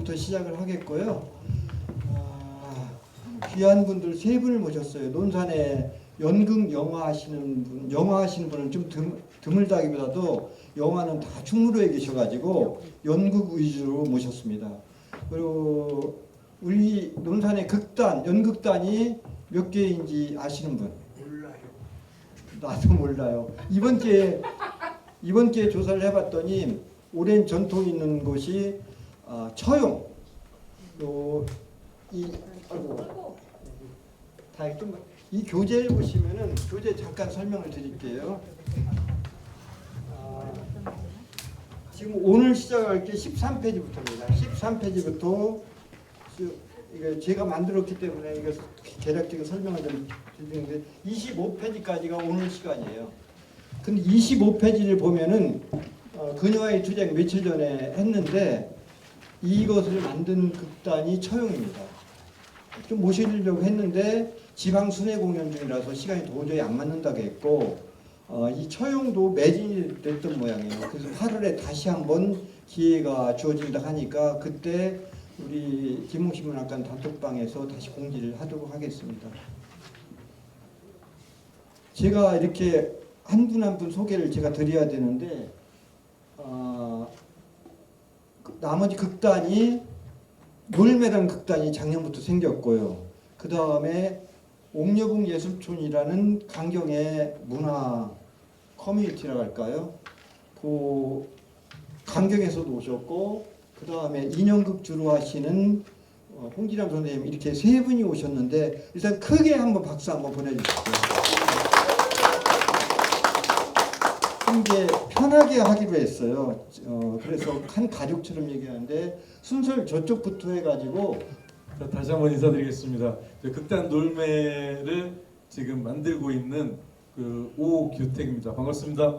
지금부터 시작을 하겠고요. 귀한 분들 세 분을 모셨어요. 논산에 연극 영화 하시는 분, 영화 하시는 분은 좀 드물다기보다도 영화는 다 충무로에 계셔가지고 연극 위주로 모셨습니다. 그리고 우리 논산의 극단, 연극단이 몇 개인지 아시는 분? 몰라요. 나도 몰라요. 이번 기회에 조사를 해봤더니 오랜 전통 있는 곳이 처용. 이 교재를 보시면은 교재 잠깐 설명을 드릴게요. 지금 오늘 시작할 게 13페이지부터입니다. 13페이지부터 이거 제가 만들었기 때문에 이거 개략적인 설명을 좀 드리는데 25페이지까지가 오늘 시간이에요. 근데 25페이지를 보면은 그녀와의 투쟁 며칠 전에 했는데 이것을 만든 극단이 처용입니다. 좀 모시려고 했는데 지방 순회 공연 중이라서 시간이 도저히 안 맞는다고 했고 이 처용도 매진이 됐던 모양이에요. 그래서 8월에 다시 한번 기회가 주어진다 하니까 그때 우리 김홍신문학관 단톡방에서 다시 공지를 하도록 하겠습니다. 제가 이렇게 한 분 한 분 소개를 제가 드려야 되는데 나머지 극단이 놀매라는 극단이 작년부터 생겼고요. 그 다음에 옥녀봉 예술촌이라는 강경의 문화 커뮤니티라고 할까요? 그 강경에서도 오셨고 그 다음에 인형극 주로 하시는 홍진남 선생님 이렇게 세 분이 오셨는데 일단 크게 한번 박수 한번 보내주십시오. 이제 편하게 하기로 했어요. 그래서 한 가족처럼 얘기하는데 순서를 저쪽부터 해가지고 다시 한번 인사드리겠습니다. 극단 놀매를 지금 만들고 있는 그 오규택입니다. 반갑습니다.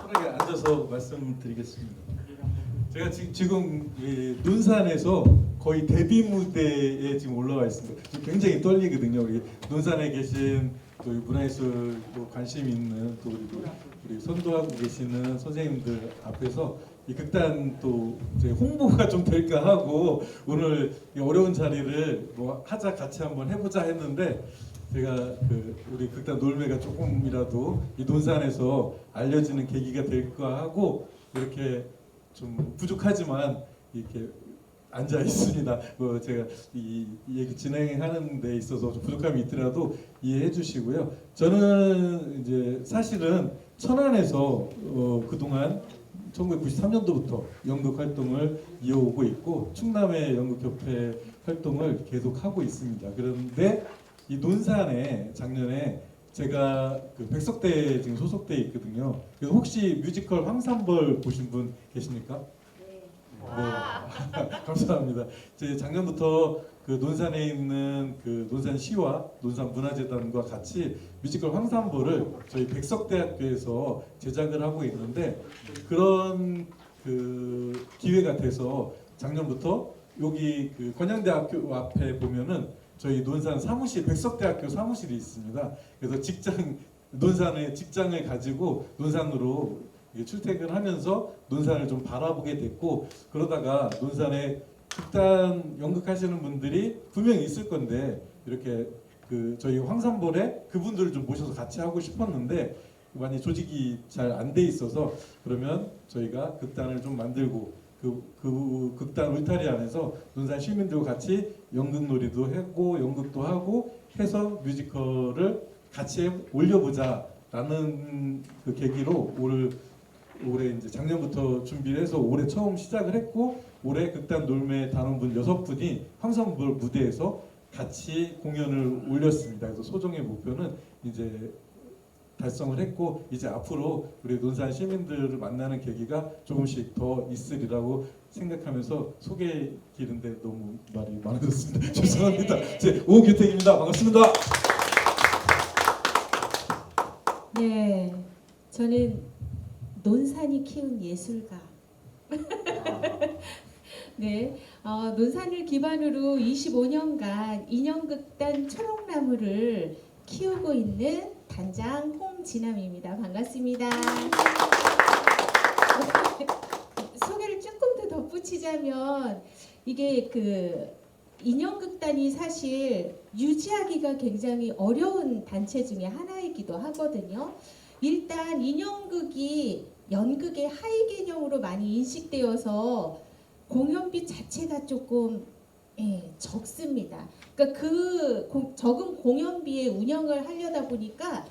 편하게 앉아서 말씀드리겠습니다. 제가 지금 논산에서 거의 데뷔 무대에 지금 올라와 있습니다. 지금 굉장히 떨리거든요. 논산에 계신 또 문화예술 관심 있는 또 우리 선도하고 계시는 선생님들 앞에서 이 극단 또 이제 홍보가 좀 될까 하고 오늘 이 어려운 자리를 뭐 하자 같이 한번 해보자 했는데 제가 우리 극단 놀매가 조금이라도 이 논산에서 알려지는 계기가 될까 하고 이렇게 좀 부족하지만 이렇게 앉아 있습니다. 뭐 제가 이 얘기 진행하는 데 있어서 좀 부족함이 있더라도 이해해 주시고요. 저는 이제 사실은 천안에서 그동안 1993년도부터 연극 활동을 이어오고 있고 충남의 연극협회 활동을 계속하고 있습니다. 그런데 이 논산에 작년에 제가 그 백석대에 지금 소속돼 있거든요. 그래서 혹시 뮤지컬 황산벌 보신 분 계십니까? 네. 감사합니다. 제 작년부터 그 논산에 있는 그 논산시와 논산문화재단과 같이 뮤지컬 황산벌을 저희 백석대학교에서 제작을 하고 있는데 그런 그 기회가 돼서 작년부터 여기 그 건양대학교 앞에 보면은 저희 논산 사무실 백석대학교 사무실이 있습니다. 그래서 논산에 직장을 가지고 논산으로 출퇴근하면서 논산을 좀 바라보게 됐고 그러다가 논산에 극단 연극하시는 분들이 분명히 있을 건데 이렇게 그 저희 황산벌에 그분들을 좀 모셔서 같이 하고 싶었는데 많이 조직이 잘 안 돼 있어서 그러면 저희가 극단을 좀 만들고 그 극단 울타리 안에서 논산 시민들과 같이 연극놀이도 하고 연극도 하고 해서 뮤지컬을 같이 올려보자라는 그 계기로 올해 이제 작년부터 준비를 해서 올해 처음 시작을 했고 올해 극단 놀매 단원분 6분이 황산벌 무대에서 같이 공연을 올렸습니다. 그래서 소정의 목표는 이제 달성을 했고 이제 앞으로 우리 논산 시민들을 만나는 계기가 조금씩 더 있으리라고 생각하면서 소개 기른데 너무 말이 많아졌습니다. 죄송합니다. 제 오규택입니다. 반갑습니다. 네, 저는 논산이 키운 예술가. 네, 논산을 기반으로 25년간 인형극단 초록나무를 키우고 있는 단장 홍진남입니다. 반갑습니다. 소개를 조금 더 덧붙이자면 이게 그 인형극단이 사실 유지하기가 굉장히 어려운 단체 중에 하나이기도 하거든요. 일단 인형극이 연극의 하위 개념으로 많이 인식되어서 공연비 자체가 조금 적습니다. 그러니까 적은 공연비에 운영을 하려다 보니까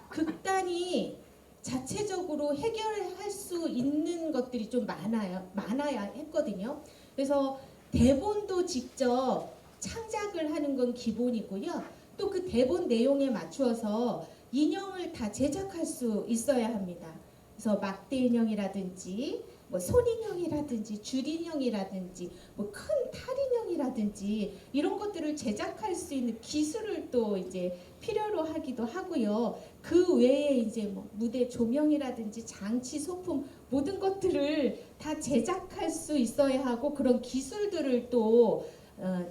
극단이 자체적으로 해결할 수 있는 것들이 좀 많아야 했거든요. 그래서 대본도 직접 창작을 하는 건 기본이고요. 또 그 대본 내용에 맞추어서 인형을 다 제작할 수 있어야 합니다. 그래서 막대 인형이라든지 뭐 손인형이라든지 줄인형이라든지 뭐 큰 탈인형이라든지 이런 것들을 제작할 수 있는 기술을 또 이제 필요로 하기도 하고요. 그 외에 이제 뭐 무대 조명이라든지 장치 소품 모든 것들을 다 제작할 수 있어야 하고 그런 기술들을 또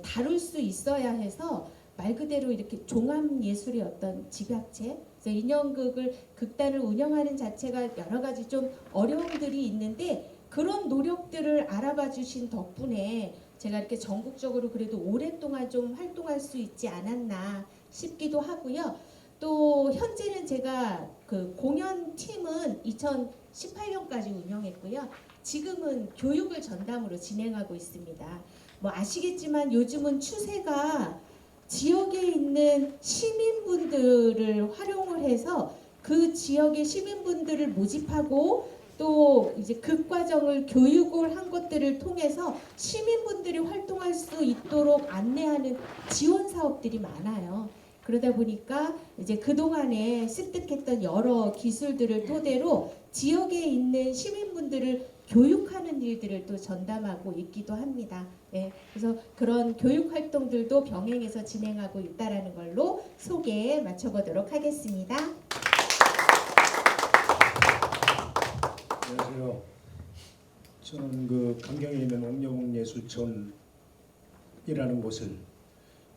다룰 수 있어야 해서 말 그대로 이렇게 종합 예술의 어떤 집약체, 그래서 인형극을 극단을 운영하는 자체가 여러 가지 좀 어려움들이 있는데 그런 노력들을 알아봐 주신 덕분에 제가 이렇게 전국적으로 그래도 오랫동안 좀 활동할 수 있지 않았나 싶기도 하고요. 또 현재는 제가 그 공연팀은 2018년까지 운영했고요. 지금은 교육을 전담으로 진행하고 있습니다. 뭐 아시겠지만 요즘은 추세가 지역에 있는 시민분들을 활용을 해서 그 지역의 시민분들을 모집하고 또 이제 그 과정을 교육을 한 것들을 통해서 시민분들이 활동할 수 있도록 안내하는 지원 사업들이 많아요. 그러다 보니까 이제 그동안에 습득했던 여러 기술들을 토대로 지역에 있는 시민분들을 교육하는 일들을 또 전담하고 있기도 합니다. 네, 그래서 그런 교육 활동들도 병행해서 진행하고 있다라는 걸로 소개에 맞춰보도록 하겠습니다. 안녕하세요. 저는 그 강경에 있는 옥녀봉예술촌이라는 곳을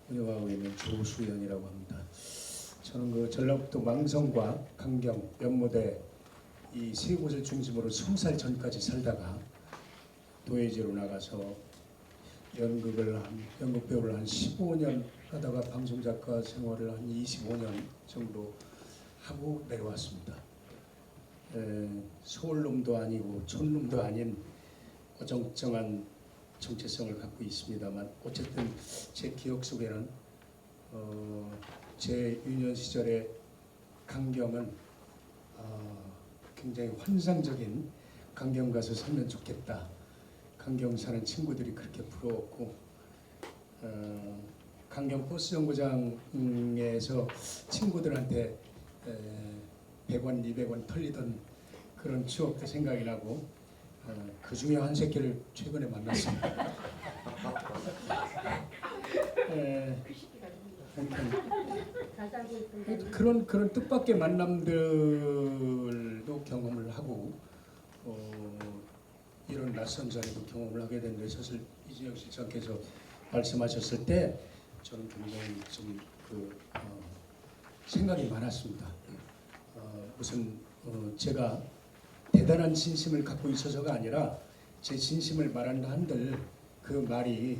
운영하고 있는 조수연이라고 합니다. 저는 그 전라북도 망성과 강경, 연모대 이 세 곳을 중심으로 20살 전까지 살다가 도예지로 나가서 연극 배우를 한 15년 하다가 방송작가 생활을 한 25년 정도 하고 내려왔습니다. 서울놈도 아니고 촌놈도 아닌 어정쩡한 정체성을 갖고 있습니다만 어쨌든 제 기억 속에는 제 유년 시절의 강경은 굉장히 환상적인 강경 가서 살면 좋겠다. 강경 사는 친구들이 그렇게 부러웠고 강경 버스 정거장에서 친구들한테 100원, 200원 털리던 그런 추억도 생각이 나고 그 중에 한 새끼를 최근에 만났습니다. 그런 뜻밖의 만남들도 경험을 하고 이런 낯선 자리도 경험을 하게 됐는데 사실 이진영 실장께서 말씀하셨을 때 저는 굉장히 좀 생각이 많았습니다. 무슨 제가 대단한 진심을 갖고 있어서가 아니라 제 진심을 말한다 한들 그 말이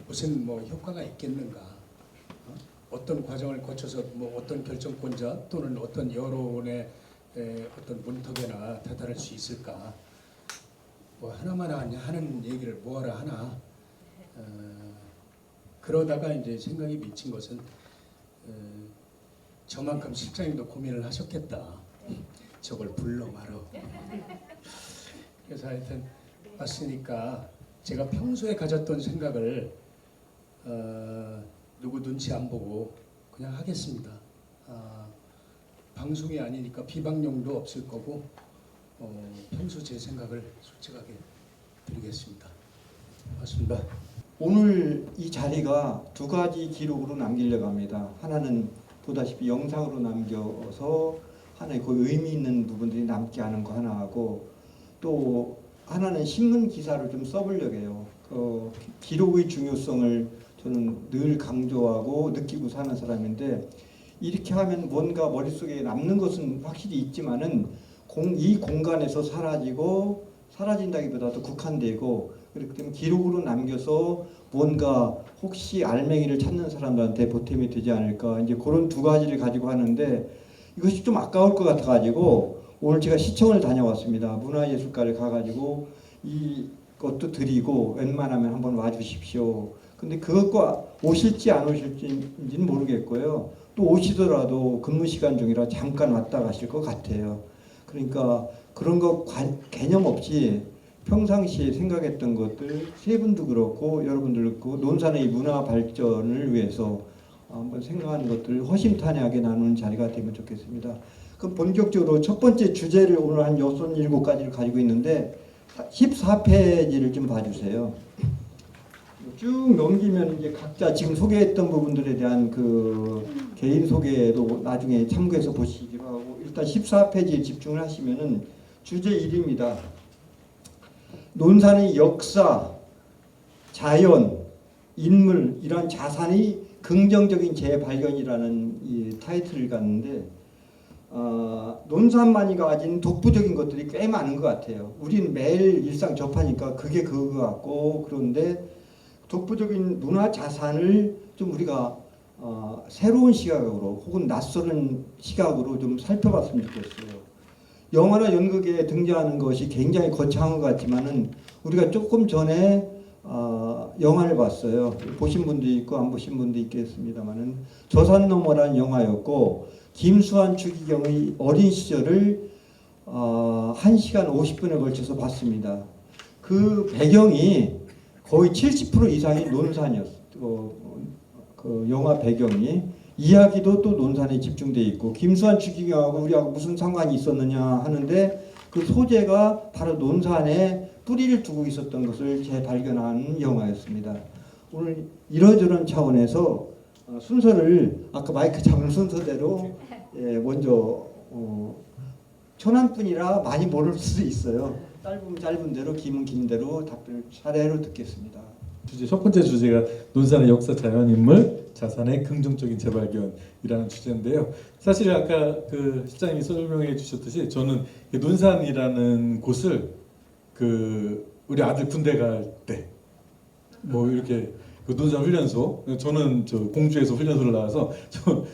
무슨 뭐 효과가 있겠는가? 어떤 과정을 거쳐서 뭐 어떤 결정권자 또는 어떤 여론의 어떤 문턱에나 다다를 수 있을까? 뭐 하나만 하는 얘기를 뭐하라 하나? 그러다가 이제 생각이 미친 것은 저만큼 실장님도 고민을 하셨겠다. 저걸 불러 말어. 그래서 하여튼 왔으니까 제가 평소에 가졌던 생각을 누구 눈치 안 보고 그냥 하겠습니다. 방송이 아니니까 비방용도 없을 거고 평소 제 생각을 솔직하게 드리겠습니다. 고맙습니다. 오늘 이 자리가 두 가지 기록으로 남기려고 합니다. 하나는 보다시피 영상으로 남겨서 하나의 그 의미 있는 부분들이 남게 하는 거 하나 하고 또 하나는 신문 기사를 좀 써보려고 해요. 그 기록의 중요성을 저는 늘 강조하고 느끼고 사는 사람인데 이렇게 하면 뭔가 머릿속에 남는 것은 확실히 있지만은 이 공간에서 사라지고 사라진다기보다도 국한되고 그렇기 때문에 기록으로 남겨서 뭔가 혹시 알맹이를 찾는 사람들한테 보탬이 되지 않을까, 이제 그런 두 가지를 가지고 하는데 이것이 좀 아까울 것 같아가지고 오늘 제가 시청을 다녀왔습니다. 문화예술가를 가가지고 이것도 드리고 웬만하면 한번 와주십시오. 근데 그것과 오실지 안 오실지는 모르겠고요. 또 오시더라도 근무 시간 중이라 잠깐 왔다 가실 것 같아요. 그러니까 그런 거 개념 없이 평상시에 생각했던 것들, 세 분도 그렇고 여러분들도 그렇고 논산의 문화 발전을 위해서 한번 생각하는 것들을 허심탄회하게 나누는 자리가 되면 좋겠습니다. 그럼 본격적으로 첫 번째 주제를 오늘 한 6, 7가지를 가지고 있는데 14페이지를 좀 봐주세요. 쭉 넘기면 이제 각자 지금 소개했던 부분들에 대한 그 개인 소개도 나중에 참고해서 보시기로 하고, 일단 14페이지에 집중을 하시면은 주제 1입니다. 논산의 역사, 자연, 인물, 이런 자산의 긍정적인 재발견이라는 이 타이틀을 갖는데, 논산만이 가진 독보적인 것들이 꽤 많은 것 같아요. 우리는 매일 일상 접하니까 그게 그거 같고, 그런데 독보적인 문화 자산을 좀 우리가 새로운 시각으로 혹은 낯설은 시각으로 좀 살펴봤으면 좋겠어요. 영화나 연극에 등장하는 것이 굉장히 거창한 것 같지만은 우리가 조금 전에 영화를 봤어요. 보신 분도 있고 안 보신 분도 있겠습니다만은 저산너머라는 영화였고, 김수환 추기경의 어린 시절을 1시간 50분에 걸쳐서 봤습니다. 그 배경이 거의 70% 이상이 논산이었어요. 그 영화 배경이. 이야기도 또 논산에 집중되어 있고, 김수환 추기경하고 우리하고 무슨 상관이 있었느냐 하는데 그 소재가 바로 논산에 뿌리를 두고 있었던 것을 재발견한 영화였습니다. 오늘 이러저런 차원에서 순서를 아까 마이크 잡은 순서대로 먼저 천안뿐이라 많이 모를 수도 있어요. 짧으면 짧은 대로, 길면 긴 대로 답변을 차례로 듣겠습니다. 주제 첫 번째 주제가 논산의 역사, 자연, 인물, 자산의 긍정적인 재발견이라는 주제인데요. 사실 아까 그 실장님이 설명해 주셨듯이 저는 논산이라는 곳을 그 우리 아들 군대 갈 때 뭐 이렇게 그 논산 훈련소, 저는 저 공주에서 훈련소를 나와서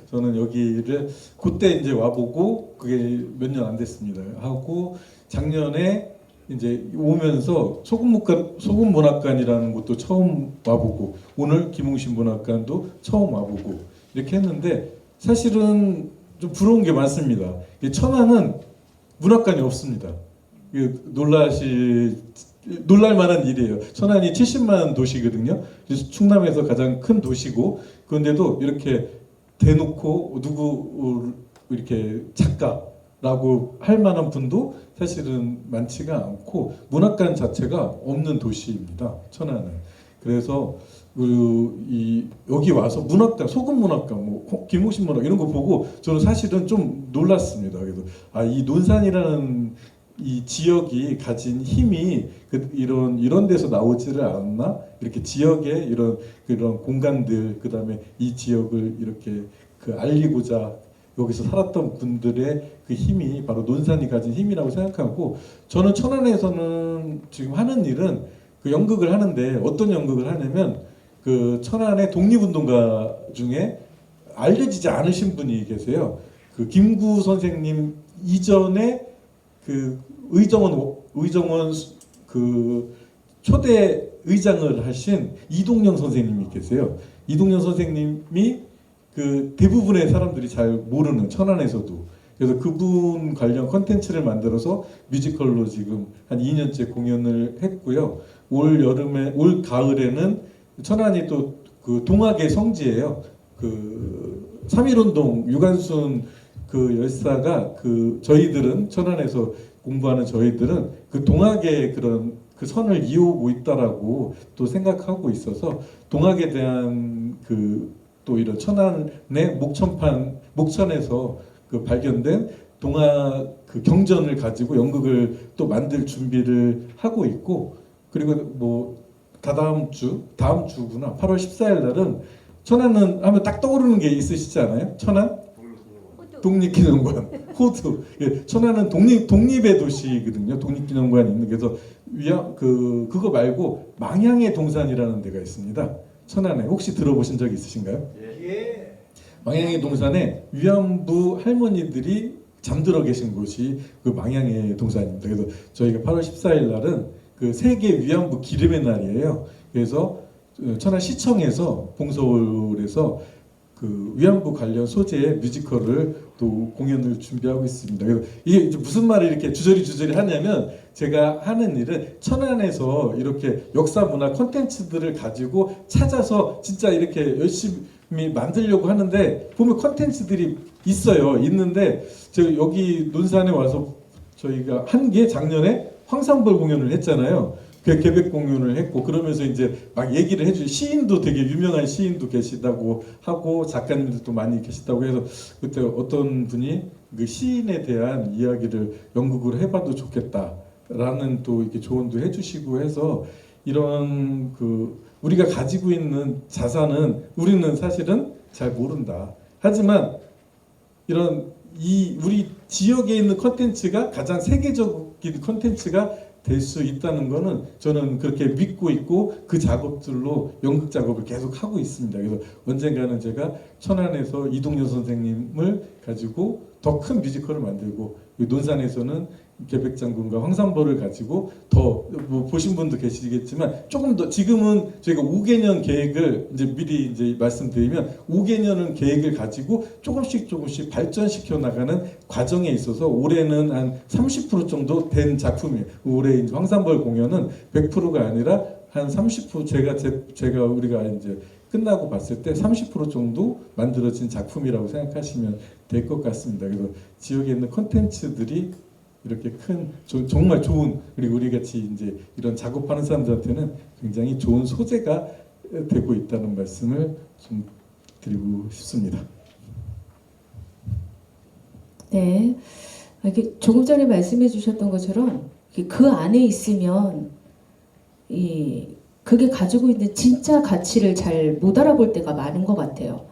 저는 여기를 그때 이제 와보고 그게 몇 년 안 됐습니다. 하고 작년에 이제 오면서 소금문학관이라는 곳도 처음 와보고, 오늘 김웅신 문학관도 처음 와보고 이렇게 했는데 사실은 좀 부러운 게 많습니다. 천안은 문학관이 없습니다. 놀랄만한 일이에요. 천안이 70만 도시거든요. 충남에서 가장 큰 도시고, 그런데도 이렇게 대놓고 누구 이렇게 작가라고 할 만한 분도 사실은 많지가 않고 문학관 자체가 없는 도시입니다. 천안은. 그래서 여기 와서 문학관, 소금문학관, 뭐 김옥신 문학 이런 거 보고 저는 사실은 좀 놀랐습니다. 그래서 이 논산이라는 이 지역이 가진 힘이 이런 데서 나오지를 않나, 이렇게 지역의 그런 공간들, 그 다음에 이 지역을 이렇게 알리고자 여기서 살았던 분들의 그 힘이 바로 논산이 가진 힘이라고 생각하고, 저는 천안에서는 지금 하는 일은 그 연극을 하는데, 어떤 연극을 하냐면 그 천안의 독립운동가 중에 알려지지 않으신 분이 계세요. 그 김구 선생님 이전에 그 의정원 그 초대 의장을 하신 이동영 선생님이 계세요. 이동영 선생님이 그 대부분의 사람들이 잘 모르는, 천안에서도. 그래서 그분 관련 컨텐츠를 만들어서 뮤지컬로 지금 한 2년째 공연을 했고요. 올 가을에는 천안이 또 그 동학의 성지예요. 그 3.1운동 유관순 그 열사가 저희들은 천안에서 공부하는 저희들은 그 동학의 그런 그 선을 이어오고 있다라고 또 생각하고 있어서, 동학에 대한 또 이런 천안의 목천에서 그 발견된 동학 그 경전을 가지고 연극을 또 만들 준비를 하고 있고, 그리고 뭐 다음 주구나 8월 14일 날은 천안은 하면 딱 떠오르는 게 있으시지 않아요? 천안? 독립기념관, 호두. 천안은 독립의 도시거든요. 독립기념관이 있는. 그래서 그거 말고 망향의 동산이라는 데가 있습니다. 천안에 혹시 들어보신 적 있으신가요? 예. 망향의 동산에 위안부 할머니들이 잠들어 계신 곳이 그 망향의 동산입니다. 그래서 저희가 8월 14일 날은 그 세계 위안부 기림의 날이에요. 그래서 천안시청에서 봉서울에서 그 위안부 관련 소재의 뮤지컬을 또 공연을 준비하고 있습니다. 그래서 이게 이제 무슨 말을 이렇게 주저리 하냐면 제가 하는 일은 천안에서 이렇게 역사 문화 콘텐츠들을 가지고 찾아서 진짜 이렇게 열심히 만들려고 하는데 보면 콘텐츠들이 있어요. 있는데 제가 여기 논산에 와서 저희가 한 게 작년에 황산벌 공연을 했잖아요. 그 계백 공연을 했고 그러면서 이제 막 얘기를 해주고 시인도 되게 유명한 시인도 계시다고 하고 작가님들도 많이 계시다고 해서 그때 어떤 분이 그 시인에 대한 이야기를 연극으로 해봐도 좋겠다라는 또 이렇게 조언도 해주시고 해서 이런 그 우리가 가지고 있는 자산은 우리는 사실은 잘 모른다. 하지만 이런 우리 지역에 있는 컨텐츠가 가장 세계적인 컨텐츠가 될 수 있다는 거는 저는 그렇게 믿고 있고 그 작업들로 연극 작업을 계속 하고 있습니다. 그래서 언젠가는 제가 천안에서 이동열 선생님을 가지고 더 큰 뮤지컬을 만들고 논산에서는 계백장군과 황산벌을 가지고 더 뭐 보신 분도 계시겠지만 조금 더 지금은 저희가 5개년 계획을 이제 미리 이제 말씀드리면 5개년은 계획을 가지고 조금씩 발전시켜 나가는 과정에 있어서 올해는 한 30% 정도 된 작품이에요. 올해 이제 황산벌 공연은 100%가 아니라 한 30% 제가 우리가 이제 끝나고 봤을 때 30% 정도 만들어진 작품이라고 생각하시면 될 것 같습니다. 그래서 지역에 있는 콘텐츠들이 이렇게 큰 정말 좋은 그리고 우리 같이 이제 이런 작업하는 사람들한테는 굉장히 좋은 소재가 되고 있다는 말씀을 좀 드리고 싶습니다. 네, 이렇게 조금 전에 말씀해 주셨던 것처럼 그 안에 있으면 그게 가지고 있는 진짜 가치를 잘 못 알아볼 때가 많은 것 같아요.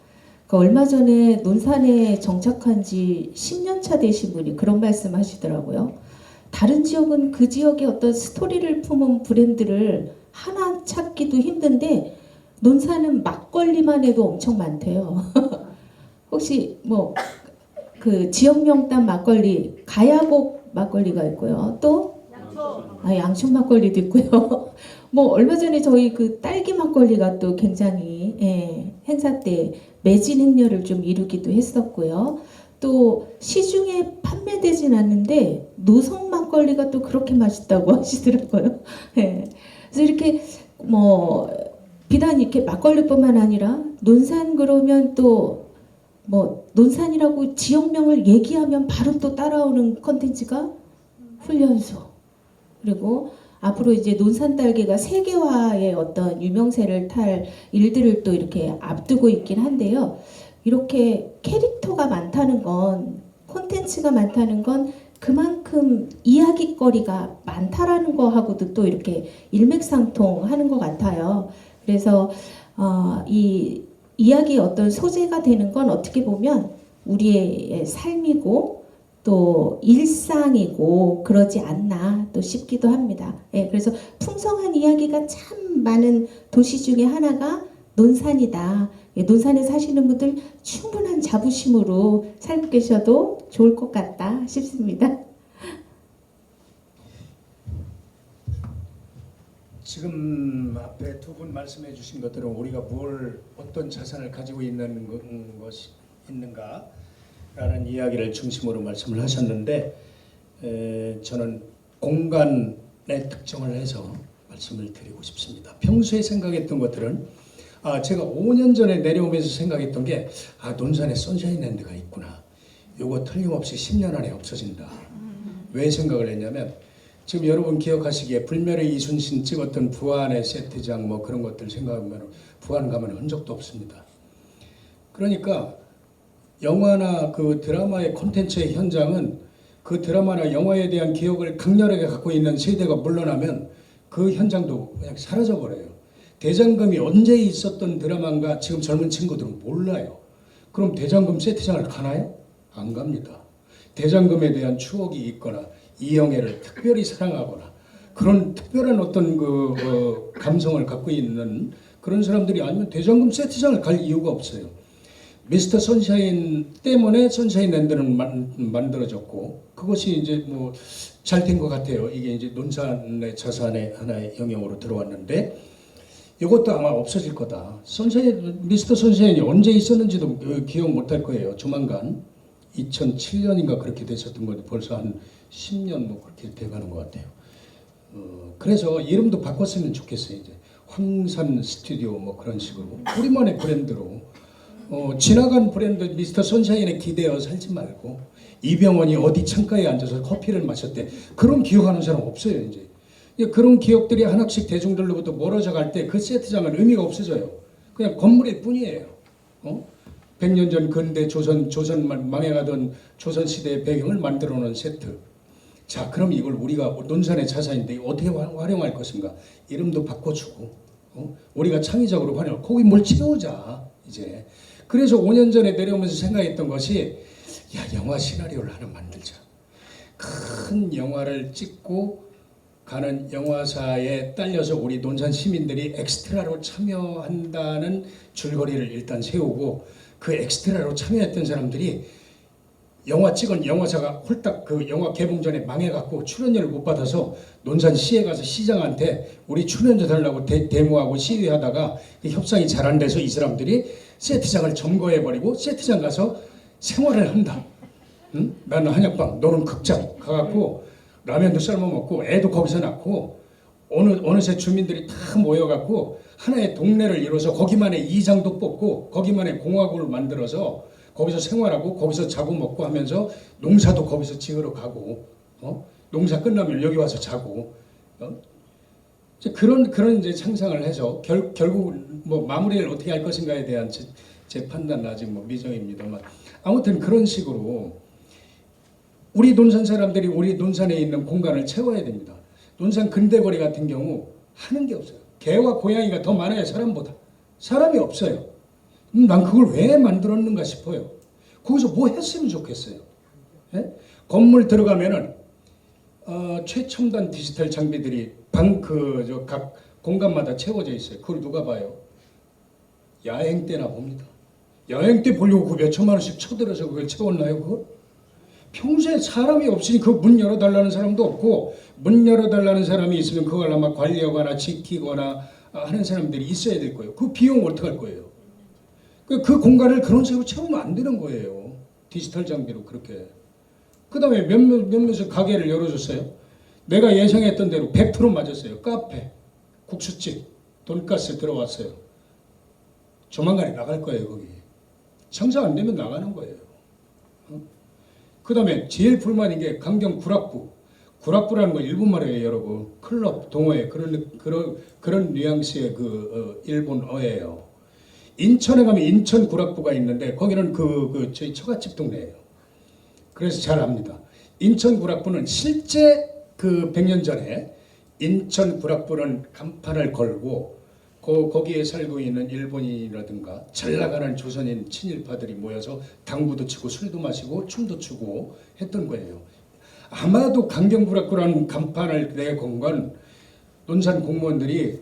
그러니까 얼마 전에 논산에 정착한 지 10년 차 되신 분이 그런 말씀 하시더라고요. 다른 지역은 그 지역의 어떤 스토리를 품은 브랜드를 하나 찾기도 힘든데 논산은 막걸리만 해도 엄청 많대요. 혹시 뭐 그 지역명 딴 막걸리, 가야곡 막걸리가 있고요. 또 양촌 막걸리도 있고요. 뭐 얼마 전에 저희 그 딸기 막걸리가 또 굉장히 행사 때 매진 행렬을 좀 이루기도 했었고요. 또 시중에 판매되진 않는데 노성 막걸리가 또 그렇게 맛있다고 하시더라고요. 예. 그래서 이렇게 뭐 비단 이렇게 막걸리뿐만 아니라 논산 그러면 또 뭐 논산이라고 지역명을 얘기하면 바로 또 따라오는 컨텐츠가 훈련소. 그리고 앞으로 이제 논산 딸기가 세계화의 어떤 유명세를 탈 일들을 또 이렇게 앞두고 있긴 한데요. 이렇게 캐릭터가 많다는 건, 콘텐츠가 많다는 건 그만큼 이야기거리가 많다라는 거하고도 또 이렇게 일맥상통하는 것 같아요. 그래서 이 이야기의 어떤 소재가 되는 건 어떻게 보면 우리의 삶이고 또 일상이고 그러지 않나 또 싶기도 합니다. 예, 그래서 풍성한 이야기가 참 많은 도시 중에 하나가 논산이다. 예, 논산에 사시는 분들 충분한 자부심으로 살고 계셔도 좋을 것 같다 싶습니다. 지금 앞에 두 분 말씀해 주신 것들은 우리가 어떤 자산을 가지고 있는 것이 있는가라는 이야기를 중심으로 말씀을 하셨는데 저는 공간의 특정을 해서 말씀을 드리고 싶습니다. 평소에 생각했던 것들은 제가 5년 전에 내려오면서 생각했던 게 논산에 선샤인랜드가 있구나. 요거 틀림없이 10년 안에 없어진다. 왜 생각을 했냐면 지금 여러분 기억하시기에 불멸의 이순신 찍었던 부안의 세트장 뭐 그런 것들 생각하면 부안 가면 흔적도 없습니다. 그러니까 영화나 그 드라마의 콘텐츠의 현장은 그 드라마나 영화에 대한 기억을 강렬하게 갖고 있는 세대가 물러나면 그 현장도 그냥 사라져버려요. 대장금이 언제 있었던 드라마인가 지금 젊은 친구들은 몰라요. 그럼 대장금 세트장을 가나요? 안 갑니다. 대장금에 대한 추억이 있거나 이영애를 특별히 사랑하거나 그런 특별한 어떤 감성을 갖고 있는 그런 사람들이 아니면 대장금 세트장을 갈 이유가 없어요. 미스터 선샤인 때문에 선샤인 랜드는 만들어졌고 그것이 이제 뭐 잘 된 것 같아요. 이게 이제 논산의 자산의 하나의 영역으로 들어왔는데 이것도 아마 없어질 거다. 미스터 선샤인이 언제 있었는지도 기억 못할 거예요. 조만간 2007년인가 그렇게 됐었던 건데 벌써 한 10년 뭐 그렇게 돼가는 것 같아요. 그래서 이름도 바꿨으면 좋겠어요. 이제 황산 스튜디오 뭐 그런 식으로 우리만의 브랜드로 지나간 브랜드 미스터 선샤인에 기대어 살지 말고 이병헌이 어디 창가에 앉아서 커피를 마셨대. 그런 기억하는 사람 없어요. 이제 그런 기억들이 하나씩 대중들로부터 멀어져 갈 때 그 세트장은 의미가 없어져요. 그냥 건물일 뿐이에요. 100년 전 근대 조선 망해가던 조선 시대의 배경을 만들어 놓은 세트. 자, 그럼 이걸 우리가 논산의 자산인데 어떻게 활용할 것인가? 이름도 바꿔주고 우리가 창의적으로 활용. 거기 뭘 채우자 이제. 그래서 5년 전에 내려오면서 생각했던 것이 야, 영화 시나리오를 하나 만들자. 큰 영화를 찍고 가는 영화사에 딸려서 우리 논산 시민들이 엑스트라로 참여한다는 줄거리를 일단 세우고 그 엑스트라로 참여했던 사람들이 영화 찍은 영화사가 홀딱 그 영화 개봉 전에 망해갖고 출연료를 못 받아서 논산시에 가서 시장한테 우리 출연료 달라고 데모하고 시위하다가 그 협상이 잘 안 돼서 이 사람들이 세트장을 점거해버리고 세트장 가서 생활을 한다. 응? 나는 한약방, 너는 극장 가갖고 라면도 삶아 먹고 애도 거기서 낳고 어느새 주민들이 다 모여갖고 하나의 동네를 이뤄서 거기만의 이장도 뽑고 거기만의 공화국을 만들어서 거기서 생활하고 거기서 자고 먹고 하면서 농사도 거기서 지으러 가고 농사 끝나면 여기 와서 자고 이제 그런 이제 상상을 해서 결국 뭐 마무리를 어떻게 할 것인가에 대한 제 판단은 아직 뭐 미정입니다만 아무튼 그런 식으로 우리 논산 사람들이 우리 논산에 있는 공간을 채워야 됩니다. 논산 근대거리 같은 경우 하는 게 없어요. 개와 고양이가 더 많아요. 사람보다. 사람이 없어요. 난 그걸 왜 만들었는가 싶어요. 거기서 뭐 했으면 좋겠어요. 예? 건물 들어가면은 최첨단 디지털 장비들이 각 공간마다 채워져 있어요. 그걸 누가 봐요? 야행 때나 봅니다. 야행 때 보려고 그 몇 천만 원씩 쳐들어서 그걸 채웠나요? 그거? 평소에 사람이 없으니 그 문 열어달라는 사람도 없고 문 열어달라는 사람이 있으면 그걸 아마 관리하거나 지키거나 하는 사람들이 있어야 될 거예요. 그 비용 어떻게 할 거예요? 그 공간을 그런 식으로 채우면 안 되는 거예요. 디지털 장비로 그렇게. 그 다음에 몇몇의 가게를 열어줬어요. 내가 예상했던 대로 100% 맞았어요. 카페, 국수집, 돈가스 들어왔어요. 조만간에 나갈 거예요. 거기. 장사 안 되면 나가는 거예요. 그 다음에 제일 불만인 게 강경 구락부. 구락부라는 거 일본 말이에요, 여러분. 클럽, 동호회 그런 뉘앙스의 일본어예요. 인천에 가면 인천 구락부가 있는데 거기는 저희 처갓집 동네예요. 그래서 잘 압니다. 인천 구락부는 실제 100년 전에 인천 구락부는 간판을 걸고 거기에 살고 있는 일본인이라든가 잘 나가는 조선인 친일파들이 모여서 당구도 치고 술도 마시고 춤도 추고 했던 거예요. 아마도 강경구락구라는 간판을 내건 건 논산 공무원들이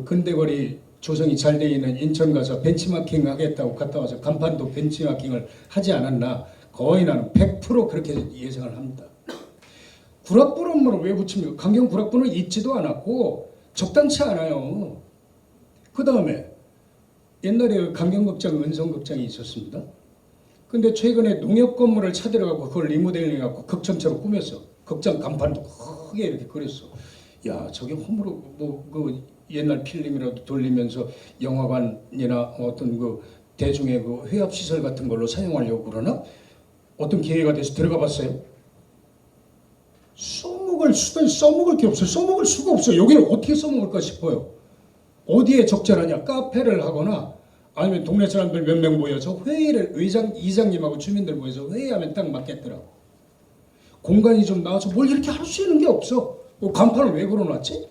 근대거리 조성이 잘 돼 있는 인천 가서 벤치마킹 하겠다고 갔다 와서 간판도 벤치마킹을 하지 않았나. 거의 나는 100% 그렇게 예상을 합니다. 구락부는 왜 붙입니까? 강경구락부는 있지도 않았고 적당치 않아요. 그 다음에 옛날에 강경극장, 은성극장이 있었습니다. 근데 최근에 농협 건물을 찾으려고 그걸 리모델링해갖고 극장처럼 꾸몄어. 극장 간판도 크게 이렇게 그렸어. 야, 저게 홈으로 옛날 필름이라도 돌리면서 영화관이나 어떤 대중의 회합시설 같은 걸로 사용하려고 그러나? 어떤 기회가 돼서 들어가 봤어요. 써먹을 게 없어요. 써먹을 수가 없어요. 여기를 어떻게 써먹을까 싶어요. 어디에 적절하냐? 카페를 하거나 아니면 동네 사람들 몇 명 모여서 회의를 이장님하고 주민들 모여서 회의하면 딱 맞겠더라고. 공간이 좀 나와서 뭘 이렇게 할 수 있는 게 없어. 간판을 왜 걸어놨지?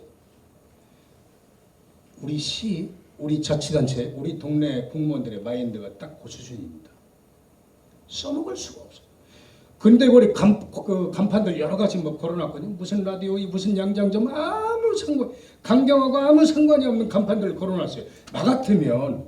우리 시, 우리 자치단체, 우리 동네 공무원들의 마인드가 딱 그 수준입니다. 써먹을 수가 없어요. 근데 우리 간판들 여러 가지 뭐 걸어놨거든요. 무슨 라디오, 무슨 양장점 아무 상관, 강경하고 아무 상관이 없는 간판들을 걸어놨어요. 나 같으면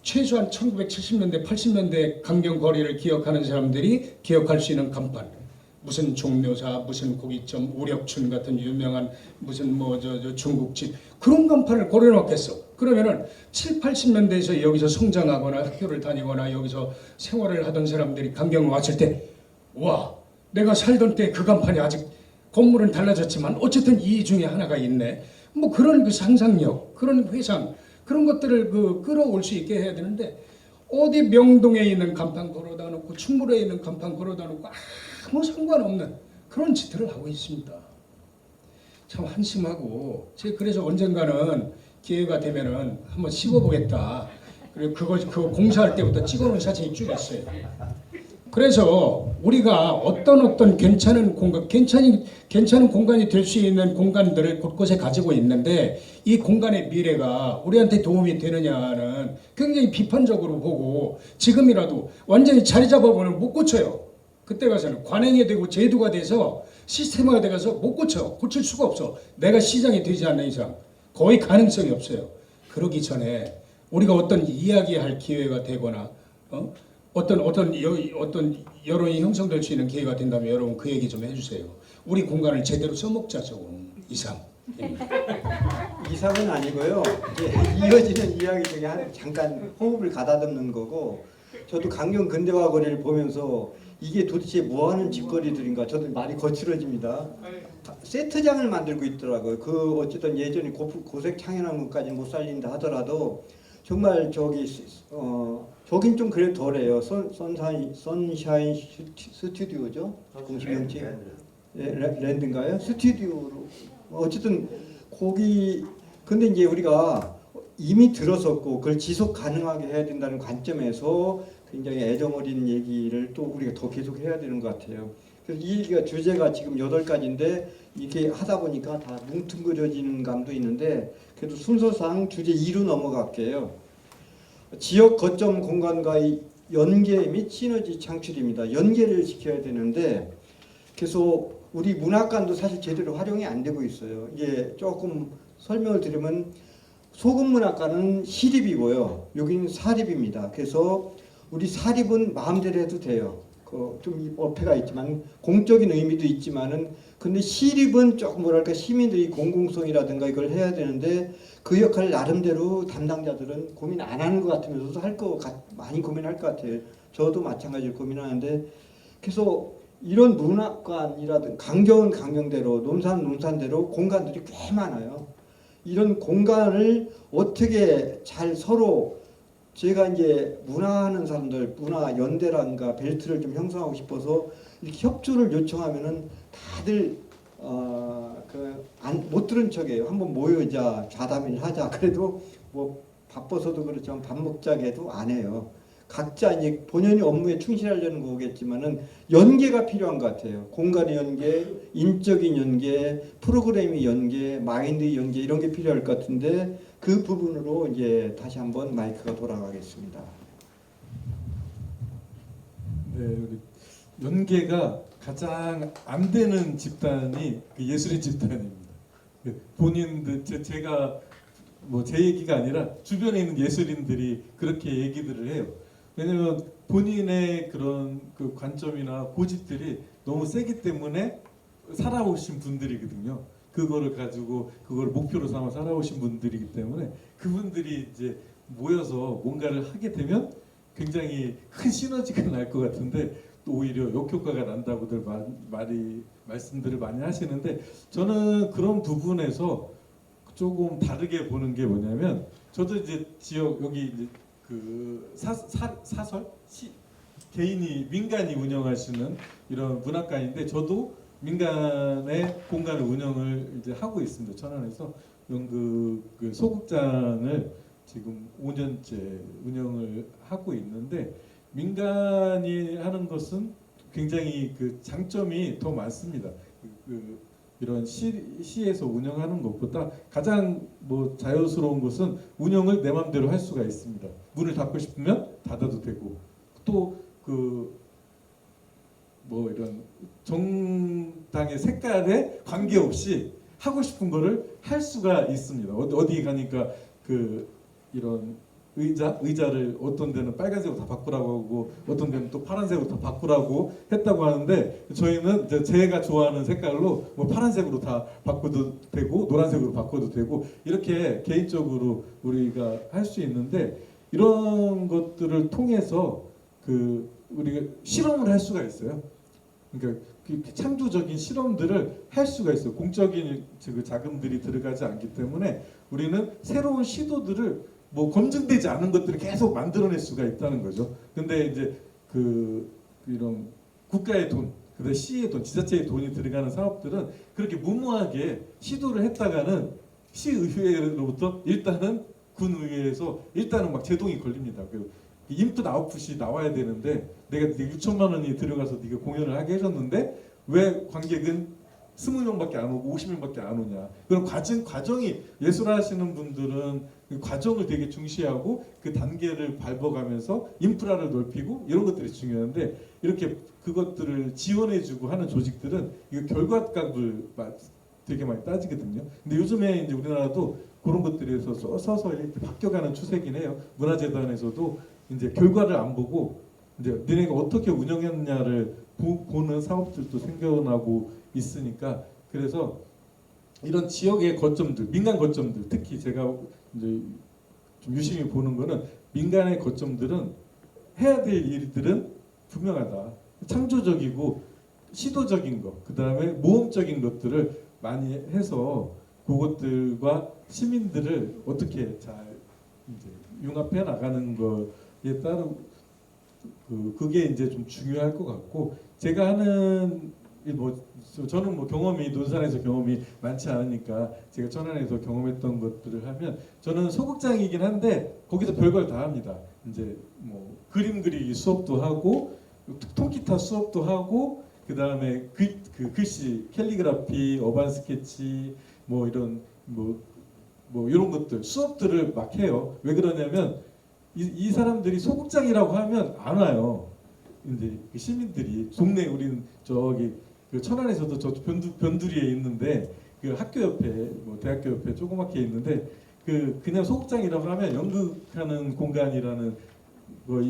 최소한 1970년대, 80년대 강경 거리를 기억하는 사람들이 기억할 수 있는 간판. 무슨 종묘사, 무슨 고깃점, 우력춘 같은 유명한 무슨 뭐 저 중국집 그런 간판을 걸어놓겠어. 그러면은 7, 80년대에서 여기서 성장하거나 학교를 다니거나 여기서 생활을 하던 사람들이 강경을 왔을 때, 와, 내가 살던 때 그 간판이 아직 건물은 달라졌지만 어쨌든 이 중에 하나가 있네. 뭐 그런 그 상상력, 그런 회상, 그런 것들을 그 끌어올 수 있게 해야 되는데 어디 명동에 있는 간판 걸어다 놓고 충무로에 있는 간판 걸어다 놓고 아무 상관없는 그런 짓들을 하고 있습니다. 참 한심하고 제가 그래서 언젠가는 기회가 되면은 한번 씹어보겠다. 그리고 그거 공사할 때부터 찍어놓은 사진이 쭉 있어요. 그래서 우리가 어떤 괜찮은 공간, 괜찮은 공간이 될 수 있는 공간들을 곳곳에 가지고 있는데 이 공간의 미래가 우리한테 도움이 되느냐는 굉장히 비판적으로 보고 지금이라도 완전히 자리 잡아보면 못 고쳐요. 그때 가서는 관행이 되고 제도가 돼서 시스템화가 돼서 못 고칠 수가 없어. 내가 시장이 되지 않는 이상 거의 가능성이 없어요. 그러기 전에 우리가 어떤 이야기할 기회가 되거나 어떤 여론이 형성될 수 있는 기회가 된다면 여러분 그 얘기 좀 해주세요. 우리 공간을 제대로 써먹자 조금 이상. 이상은 아니고요. 이제 이어지는 이야기 중에 잠깐 호흡을 가다듬는 거고, 저도 강경 근대화 거리를 보면서 이게 도대체 뭐하는 짓거리들인가 저도 많이 거칠어집니다. 세트장을 만들고 있더라고요. 그 어쨌든 예전에 고색 창현나무까지 못 살린다 하더라도 정말 저긴 좀 그래도 덜해요. 선샤인 스튜디오죠. 공식 명칭 랜드인가요? 스튜디오로 어쨌든 거기 근데 이제 우리가 이미 들었었고 그걸 지속 가능하게 해야 된다는 관점에서 굉장히 애정어린 얘기를 또 우리가 더 계속 해야 되는 것 같아요. 그래서 이 얘기가 주제가 지금 8가지인데 이렇게 하다 보니까 다 뭉뚱그려지는 감도 있는데 그래도 순서상 주제 2로 넘어갈게요. 지역 거점 공간과의 연계 및 시너지 창출입니다. 연계를 시켜야 되는데 계속 우리 문학관도 사실 제대로 활용이 안 되고 있어요. 이게 조금 설명을 드리면 소금문학관은 시립이고요. 여기는 사립입니다. 그래서 우리 사립은 마음대로 해도 돼요. 좀 어폐가 있지만 공적인 의미도 있지만은 근데 시립은 조금 뭐랄까 시민들이 공공성이라든가 이걸 해야 되는데 그 역할 나름대로 담당자들은 고민 안 하는 것 같으면서도 많이 고민할 것 같아요. 저도 마찬가지로 고민하는데 그래서 이런 문학관이라든 강경은 강경대로 논산은 논산대로 공간들이 꽤 많아요. 이런 공간을 어떻게 잘 서로 제가 이제 문화하는 사람들, 문화 연대란가 벨트를 좀 형성하고 싶어서 이렇게 협조를 요청하면은 다들 못 들은 척해요. 한번 모여자, 좌담회를 하자. 그래도 뭐 바빠서도 그렇지만 밥 먹자고 해도 안 해요. 각자 이제 본연의 업무에 충실하려는 거겠지만은 연계가 필요한 것 같아요. 공간의 연계, 인적인 연계, 프로그램의 연계, 마인드의 연계 이런 게 필요할 것 같은데 그 부분으로 이제 다시 한번 마이크가 돌아가겠습니다. 네, 우리 연계가 가장 안 되는 집단이 그 예술인 집단입니다. 본인들 제가 뭐 제 얘기가 아니라 주변에 있는 예술인들이 그렇게 얘기들을 해요. 왜냐면 본인의 그런 그 관점이나 고집들이 너무 세기 때문에 살아오신 분들이거든요. 그거를 가지고 그걸 목표로 삼아 살아오신 분들이기 때문에 그분들이 이제 모여서 뭔가를 하게 되면 굉장히 큰 시너지가 날 것 같은데 또 오히려 역효과가 난다고들 말씀들을 많이 하시는데 저는 그런 부분에서 조금 다르게 보는 게 뭐냐면 저도 이제 지역 여기 이제 그 사설 개인이 민간이 운영하시는 이런 문학관인데 저도 민간의 공간을 운영을 이제 하고 있습니다. 천안에서 연극 그 소극장을 지금 5년째 운영을 하고 있는데 민간이 하는 것은 굉장히 그 장점이 더 많습니다. 이런 시에서 운영하는 것보다 가장 뭐 자유스러운 것은 운영을 내 마음대로 할 수가 있습니다. 문을 닫고 싶으면 닫아도 되고 또 그 뭐 이런 정당의 색깔에 관계없이 하고 싶은 거를 할 수가 있습니다. 어디 가니까 그 이런 의자를 어떤 데는 빨간색으로 다 바꾸라고 하고 어떤 데는 또 파란색으로 다 바꾸라고 했다고 하는데 저희는 이제 제가 좋아하는 색깔로 뭐 파란색으로 다 바꿔도 되고 노란색으로 바꿔도 되고 이렇게 개인적으로 우리가 할 수 있는데 이런 것들을 통해서 그 우리가 실험을 할 수가 있어요. 그러니까 그 창조적인 실험들을 할 수가 있어요. 공적인 그 자금들이 들어가지 않기 때문에 우리는 새로운 시도들을 뭐 검증되지 않은 것들을 계속 만들어낼 수가 있다는 거죠. 근데 이제 그 이런 국가의 돈, 그다음 시의 돈, 지자체의 돈이 들어가는 사업들은 그렇게 무모하게 시도를 했다가는 시의회로부터 일단은 군의회에서 일단은 막 제동이 걸립니다. 그 인풋 아웃풋이 나와야 되는데 내가 6천만 원이 들어가서 네가 공연을 하게 해줬는데 왜 관객은 20명밖에 안 오고 50명밖에 안 오냐. 그럼 과정이 예술하시는 분들은 그 과정을 되게 중시하고 그 단계를 밟아가면서 인프라를 넓히고 이런 것들이 중요한데 이렇게 그것들을 지원해주고 하는 조직들은 이거 결과값을 되게 많이 따지거든요. 근데 요즘에 이제 우리나라도 그런 것들에서 서서 이렇게 바뀌어가는 추세긴 해요. 문화재단에서도 이제 결과를 안 보고 이제 너네가 어떻게 운영했냐를 보는 사업들도 생겨나고 있으니까 그래서 이런 지역의 거점들, 민간 거점들, 특히 제가 이제 좀 유심히 보는 거는 민간의 거점들은 해야 될 일들은 분명하다. 창조적이고 시도적인 것, 그 다음에 모험적인 것들을 많이 해서 그것들과 시민들을 어떻게 잘 이제 융합해 나가는 거에 따른 그게 이제 좀 중요할 것 같고 제가 하는 뭐 저는 뭐 경험이 논산에서 경험이 많지 않으니까 제가 천안에서 경험했던 것들을 하면 저는 소극장이긴 한데 거기서 별걸 다 합니다. 이제 뭐 그림 그리기 수업도 하고 통기타 수업도 하고 그 다음에 그 글씨 캘리그라피, 어반 스케치 뭐 이런 뭐 이런 것들 수업들을 막 해요. 왜 그러냐면 이 사람들이 소극장이라고 하면 안 와요. 이제 그 시민들이 동네 우리는 저기 그 천안에서도 저 변두리에 있는데 그 학교 옆에 뭐 대학교 옆에 조그맣게 있는데 그냥 소극장이라고 하면 연극하는 공간이라는 뭐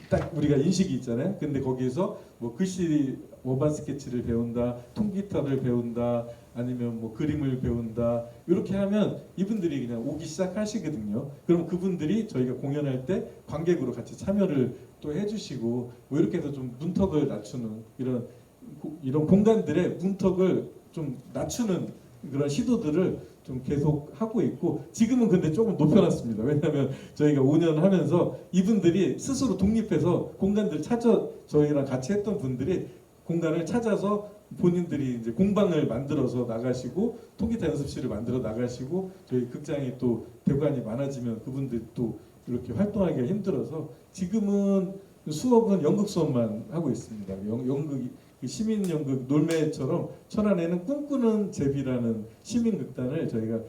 딱 우리가 인식이 있잖아요. 근데 거기에서 뭐 글씨 어반 스케치를 배운다, 통기타를 배운다, 아니면 뭐 그림을 배운다 이렇게 하면 이분들이 그냥 오기 시작하시거든요. 그럼 그분들이 저희가 공연할 때 관객으로 같이 참여를 또 해주시고 뭐 이렇게 해서 좀 문턱을 낮추는 이런 공간들의 문턱을 좀 낮추는 그런 시도들을 좀 계속 하고 있고 지금은 근데 조금 높여놨습니다. 왜냐하면 저희가 5년 하면서 이분들이 스스로 독립해서 공간들 찾아 저희랑 같이 했던 분들이 공간을 찾아서 본인들이 이제 공방을 만들어서 나가시고 통기타 연습실을 만들어 나가시고 저희 극장이 또 대관이 많아지면 그분들 또 이렇게 활동하기가 힘들어서 지금은 수업은 연극 수업만 하고 있습니다. 연극 시민 연극 놀매처럼 천안에는 꿈꾸는 제비라는 시민 극단을 저희가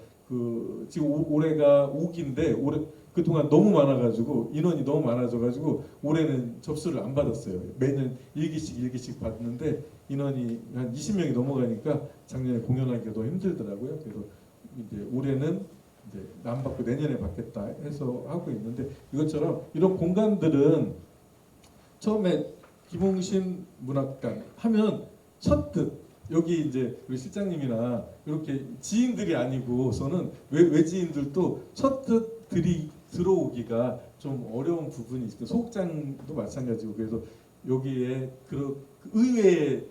지금 올해가 5기인데 올해 그동안 너무 많아가지고 인원이 너무 많아져가지고 올해는 접수를 안 받았어요. 매년 1기씩 받는데 인원이 한 20명이 넘어가니까 작년에 공연하기가 더 힘들더라고요. 그래서 이제 올해는 이제 안 받고 내년에 받겠다 해서 하고 있는데 이것처럼 이런 공간들은 처음에 김홍신 문학관 하면 선뜻 여기 이제 우리 실장님이나 이렇게 지인들이 아니고서는 외지인들도 선뜻 들어오기가 좀 어려운 부분이 있어요. 소극장도 마찬가지고 그래서 여기에 그 의외의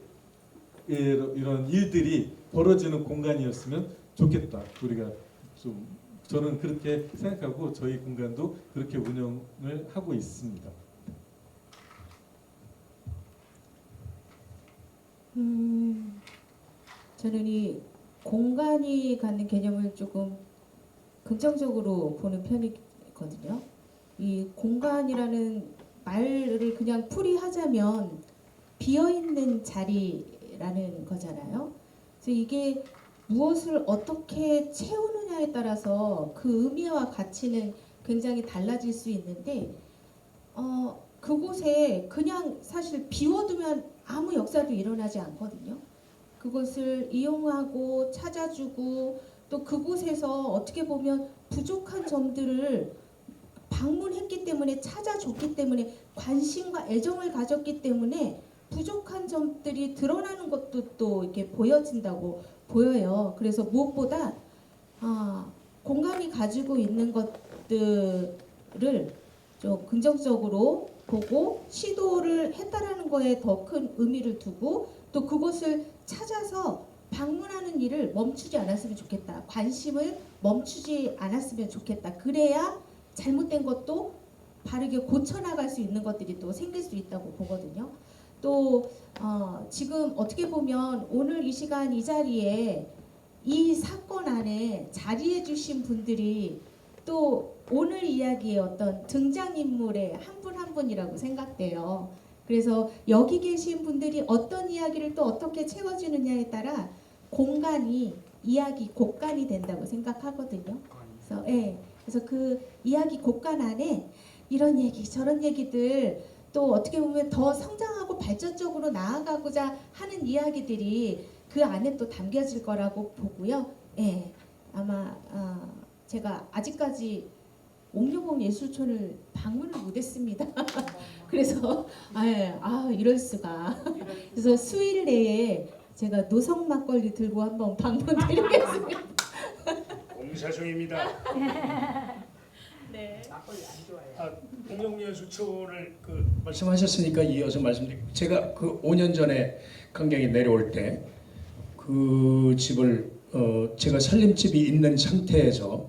이런 일들이 벌어지는 공간이었으면 좋겠다. 우리가 좀 저는 그렇게 생각하고 저희 공간도 그렇게 운영을 하고 있습니다. 저는 이 공간이 갖는 개념을 조금 긍정적으로 보는 편이거든요. 이 공간이라는 말을 그냥 풀이하자면 비어있는 자리라는 거잖아요. 그래서 이게 무엇을 어떻게 채우느냐에 따라서 그 의미와 가치는 굉장히 달라질 수 있는데 그곳에 그냥 사실 비워두면 아무 역사도 일어나지 않거든요. 그것을 이용하고 찾아주고 또 그곳에서 어떻게 보면 부족한 점들을 방문했기 때문에 찾아줬기 때문에 관심과 애정을 가졌기 때문에 부족한 점들이 드러나는 것도 또 이렇게 보여진다고 보여요. 그래서 무엇보다 공간이 가지고 있는 것들을 좀 긍정적으로 보고 시도를 했다라는 거에 더 큰 의미를 두고 또 그곳을 찾아서 방문하는 일을 멈추지 않았으면 좋겠다. 관심을 멈추지 않았으면 좋겠다. 그래야 잘못된 것도 바르게 고쳐나갈 수 있는 것들이 또 생길 수 있다고 보거든요. 또 지금 어떻게 보면 오늘 이 시간 이 자리에 이 사건 안에 자리해 주신 분들이 또 오늘 이야기의 어떤 등장인물의 한 분 한 분이라고 생각돼요. 그래서 여기 계신 분들이 어떤 이야기를 또 어떻게 채워주느냐에 따라 공간이 이야기 곡간이 된다고 생각하거든요. 그래서 그래서 그 이야기 곡간 안에 이런 얘기 저런 얘기들 또 어떻게 보면 더 성장하고 발전적으로 나아가고자 하는 이야기들이 그 안에 또 담겨질 거라고 보고요. 아마 제가 아직까지 옥녀봉 예술촌을 방문을 못했습니다. 그래서 이럴 수가. 그래서 수일 내에 제가 노성 막걸리 들고 한번 방문드리겠습니다. 공사 중입니다. 네. 공룡예술촌을 말씀하셨으니까 이어서 말씀드릴게요. 제가 그 5년 전에 강경에 내려올 때 그 집을 제가 살림집이 있는 상태에서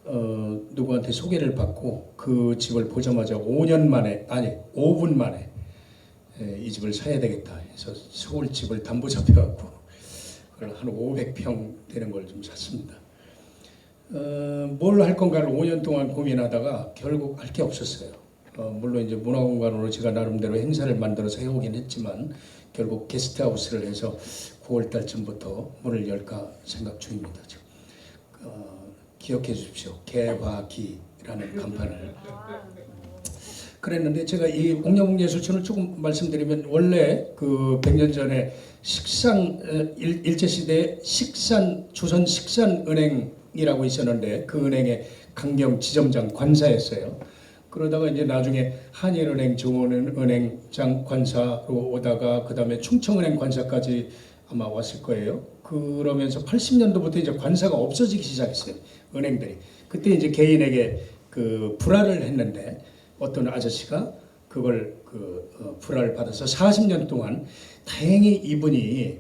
누구한테 소개를 받고 그 집을 보자마자 5년 만에 5분 만에 이 집을 사야 되겠다 해서 서울 집을 담보 잡혀갖고 그걸 한 500평 되는 걸 좀 샀습니다. 뭘 할 건가를 5년 동안 고민하다가 결국 할 게 없었어요. 물론 이제 문화공간으로 제가 나름대로 행사를 만들어서 해오긴 했지만 결국 게스트하우스를 해서 9월 달쯤부터 문을 열까 생각 중입니다. 지금. 기억해 주십시오. 개화기라는 간판을. 그랬는데 제가 이 옥녀봉예술촌을 조금 말씀드리면 원래 그 100년 전에 일제시대에 조선 식산은행이라고 있었는데 그 은행의 강경 지점장 관사였어요. 그러다가 이제 나중에 한일은행, 중원은행장 관사로 오다가 그 다음에 충청은행 관사까지 아마 왔을 거예요. 그러면서 80년도부터 이제 관사가 없어지기 시작했어요. 은행들이. 그때 이제 개인에게 그 불화를 했는데 어떤 아저씨가 그걸 불화를 받아서 40년 동안 다행히 이분이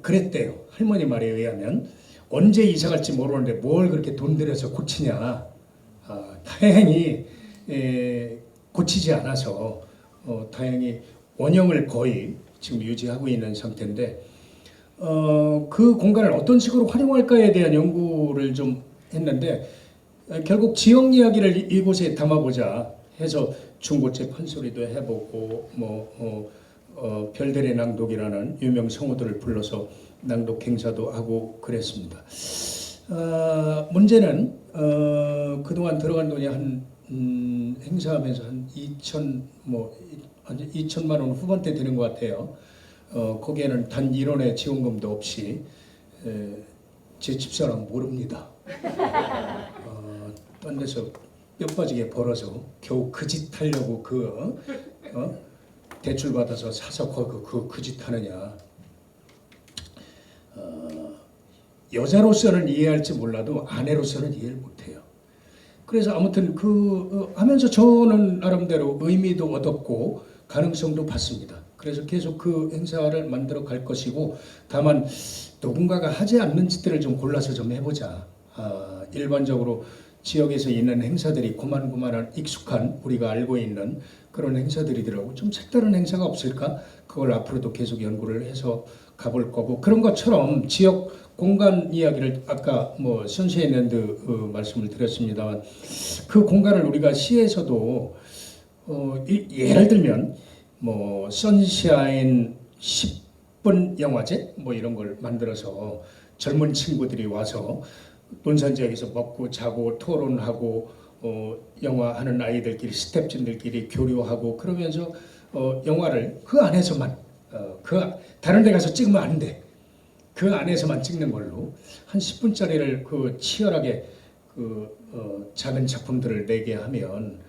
그랬대요. 할머니 말에 의하면 언제 이사 갈지 모르는데 뭘 그렇게 돈 들여서 고치냐. 다행히 고치지 않아서 다행히 원형을 거의 지금 유지하고 있는 상태인데 그 공간을 어떤 식으로 활용할까에 대한 연구를 좀 했는데 결국 지역 이야기를 이곳에 담아보자 해서 중고체 판소리도 해보고 별들의 낭독이라는 유명 성우들을 불러서 낭독 행사도 하고 그랬습니다. 문제는 그동안 들어간 돈이 행사하면서 한 2천만 원 후반대 되는 것 같아요. 거기에는 단 1원의 지원금도 없이 제 집사람 모릅니다. 딴 데서 뼈 빠지게 벌어서 겨우 그 짓 하려고 대출 받아서 사서 그 짓 하느냐. 여자로서는 이해할지 몰라도 아내로서는 이해를 못해요. 그래서 아무튼 하면서 저는 나름대로 의미도 얻었고 가능성도 봤습니다. 그래서 계속 그 행사를 만들어 갈 것이고 다만 누군가가 하지 않는 짓들을 좀 골라서 좀 해보자. 일반적으로 지역에서 있는 행사들이 고만고만한 익숙한 우리가 알고 있는 그런 행사들이더라고. 좀 색다른 행사가 없을까? 그걸 앞으로도 계속 연구를 해서 가볼 거고 그런 것처럼 지역 공간 이야기를 아까 선샤인랜드 말씀을 드렸습니다만 그 공간을 우리가 시에서도 예를 들면 선샤인 10분 영화제 이런 걸 만들어서 젊은 친구들이 와서 논산 지역에서 먹고 자고 토론하고 영화 하는 아이들끼리 스태프진들끼리 교류하고 그러면서 영화를 그 안에서만 다른 데 가서 찍으면 안 돼. 그 안에서만 찍는 걸로 한 10분짜리를 그 치열하게 작은 작품들을 내게 하면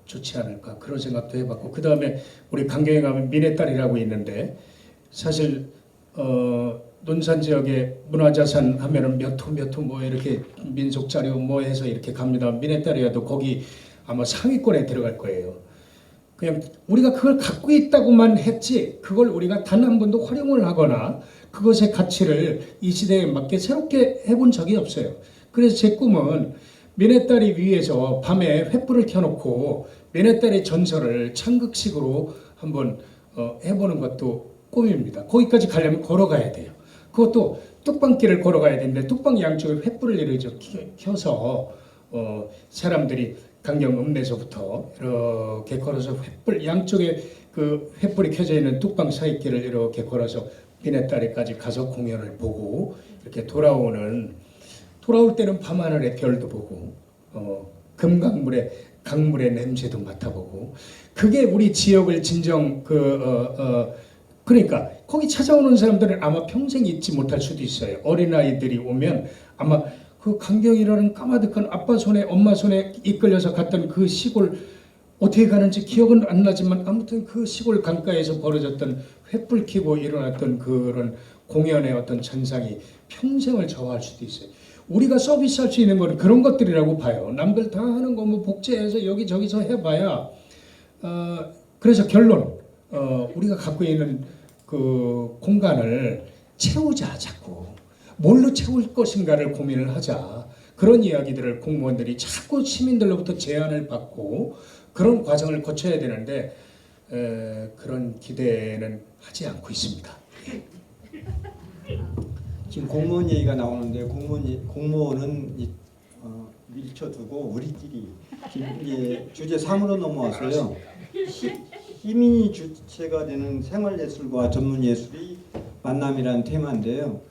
좋지 않을까 그런 생각도 해봤고 그 다음에 우리 강경에 가면 미네딸이라고 있는데 사실 논산 지역에 문화자산 하면은 몇 호 뭐 이렇게 민속 자료 뭐 해서 이렇게 갑니다. 미네딸이라도 거기 아마 상위권에 들어갈 거예요. 그냥 우리가 그걸 갖고 있다고만 했지 그걸 우리가 단 한 번도 활용을 하거나 그것의 가치를 이 시대에 맞게 새롭게 해본 적이 없어요. 그래서 제 꿈은 미네딸이 위에서 밤에 횃불을 켜놓고 미네딸의 전설을 창극식으로 한번 해보는 것도 꿈입니다. 거기까지 가려면 걸어가야 돼요. 그것도 뚝방길을 걸어가야 되는데 뚝방 양쪽에 횃불을 이렇게 켜서 사람들이 강경 읍내서부터 이렇게 걸어서 횃불 양쪽에 그 횃불이 켜져 있는 뚝방 사이길을 이렇게 걸어서 미네딸에까지 가서 공연을 보고 이렇게 돌아올 때는 밤하늘의 별도 보고 강물의 냄새도 맡아보고 그게 우리 지역을 진정 그러니까 거기 찾아오는 사람들은 아마 평생 잊지 못할 수도 있어요. 어린아이들이 오면 아마 그 강경이라는 까마득한 아빠 손에 엄마 손에 이끌려서 갔던 그 시골 어떻게 가는지 기억은 안 나지만 아무튼 그 시골 강가에서 벌어졌던 횃불 켜고 일어났던 그런 공연의 어떤 잔상이 평생을 저하할 수도 있어요. 우리가 서비스할 수 있는 건 그런 것들이라고 봐요. 남들 다 하는 거 뭐 복제해서 여기저기서 해봐야 그래서 결론 우리가 갖고 있는 그 공간을 채우자 자꾸 뭘로 채울 것인가를 고민을 하자. 그런 이야기들을 공무원들이 자꾸 시민들로부터 제안을 받고 그런 과정을 거쳐야 되는데 그런 기대는 하지 않고 있습니다. 지금 공무원 얘기가 나오는데 공무원은 밀쳐두고 우리끼리 지금 이제 주제 3으로 넘어왔어요. 시민이 주체가 되는 생활예술과 전문예술이 만남이라는 테마인데요.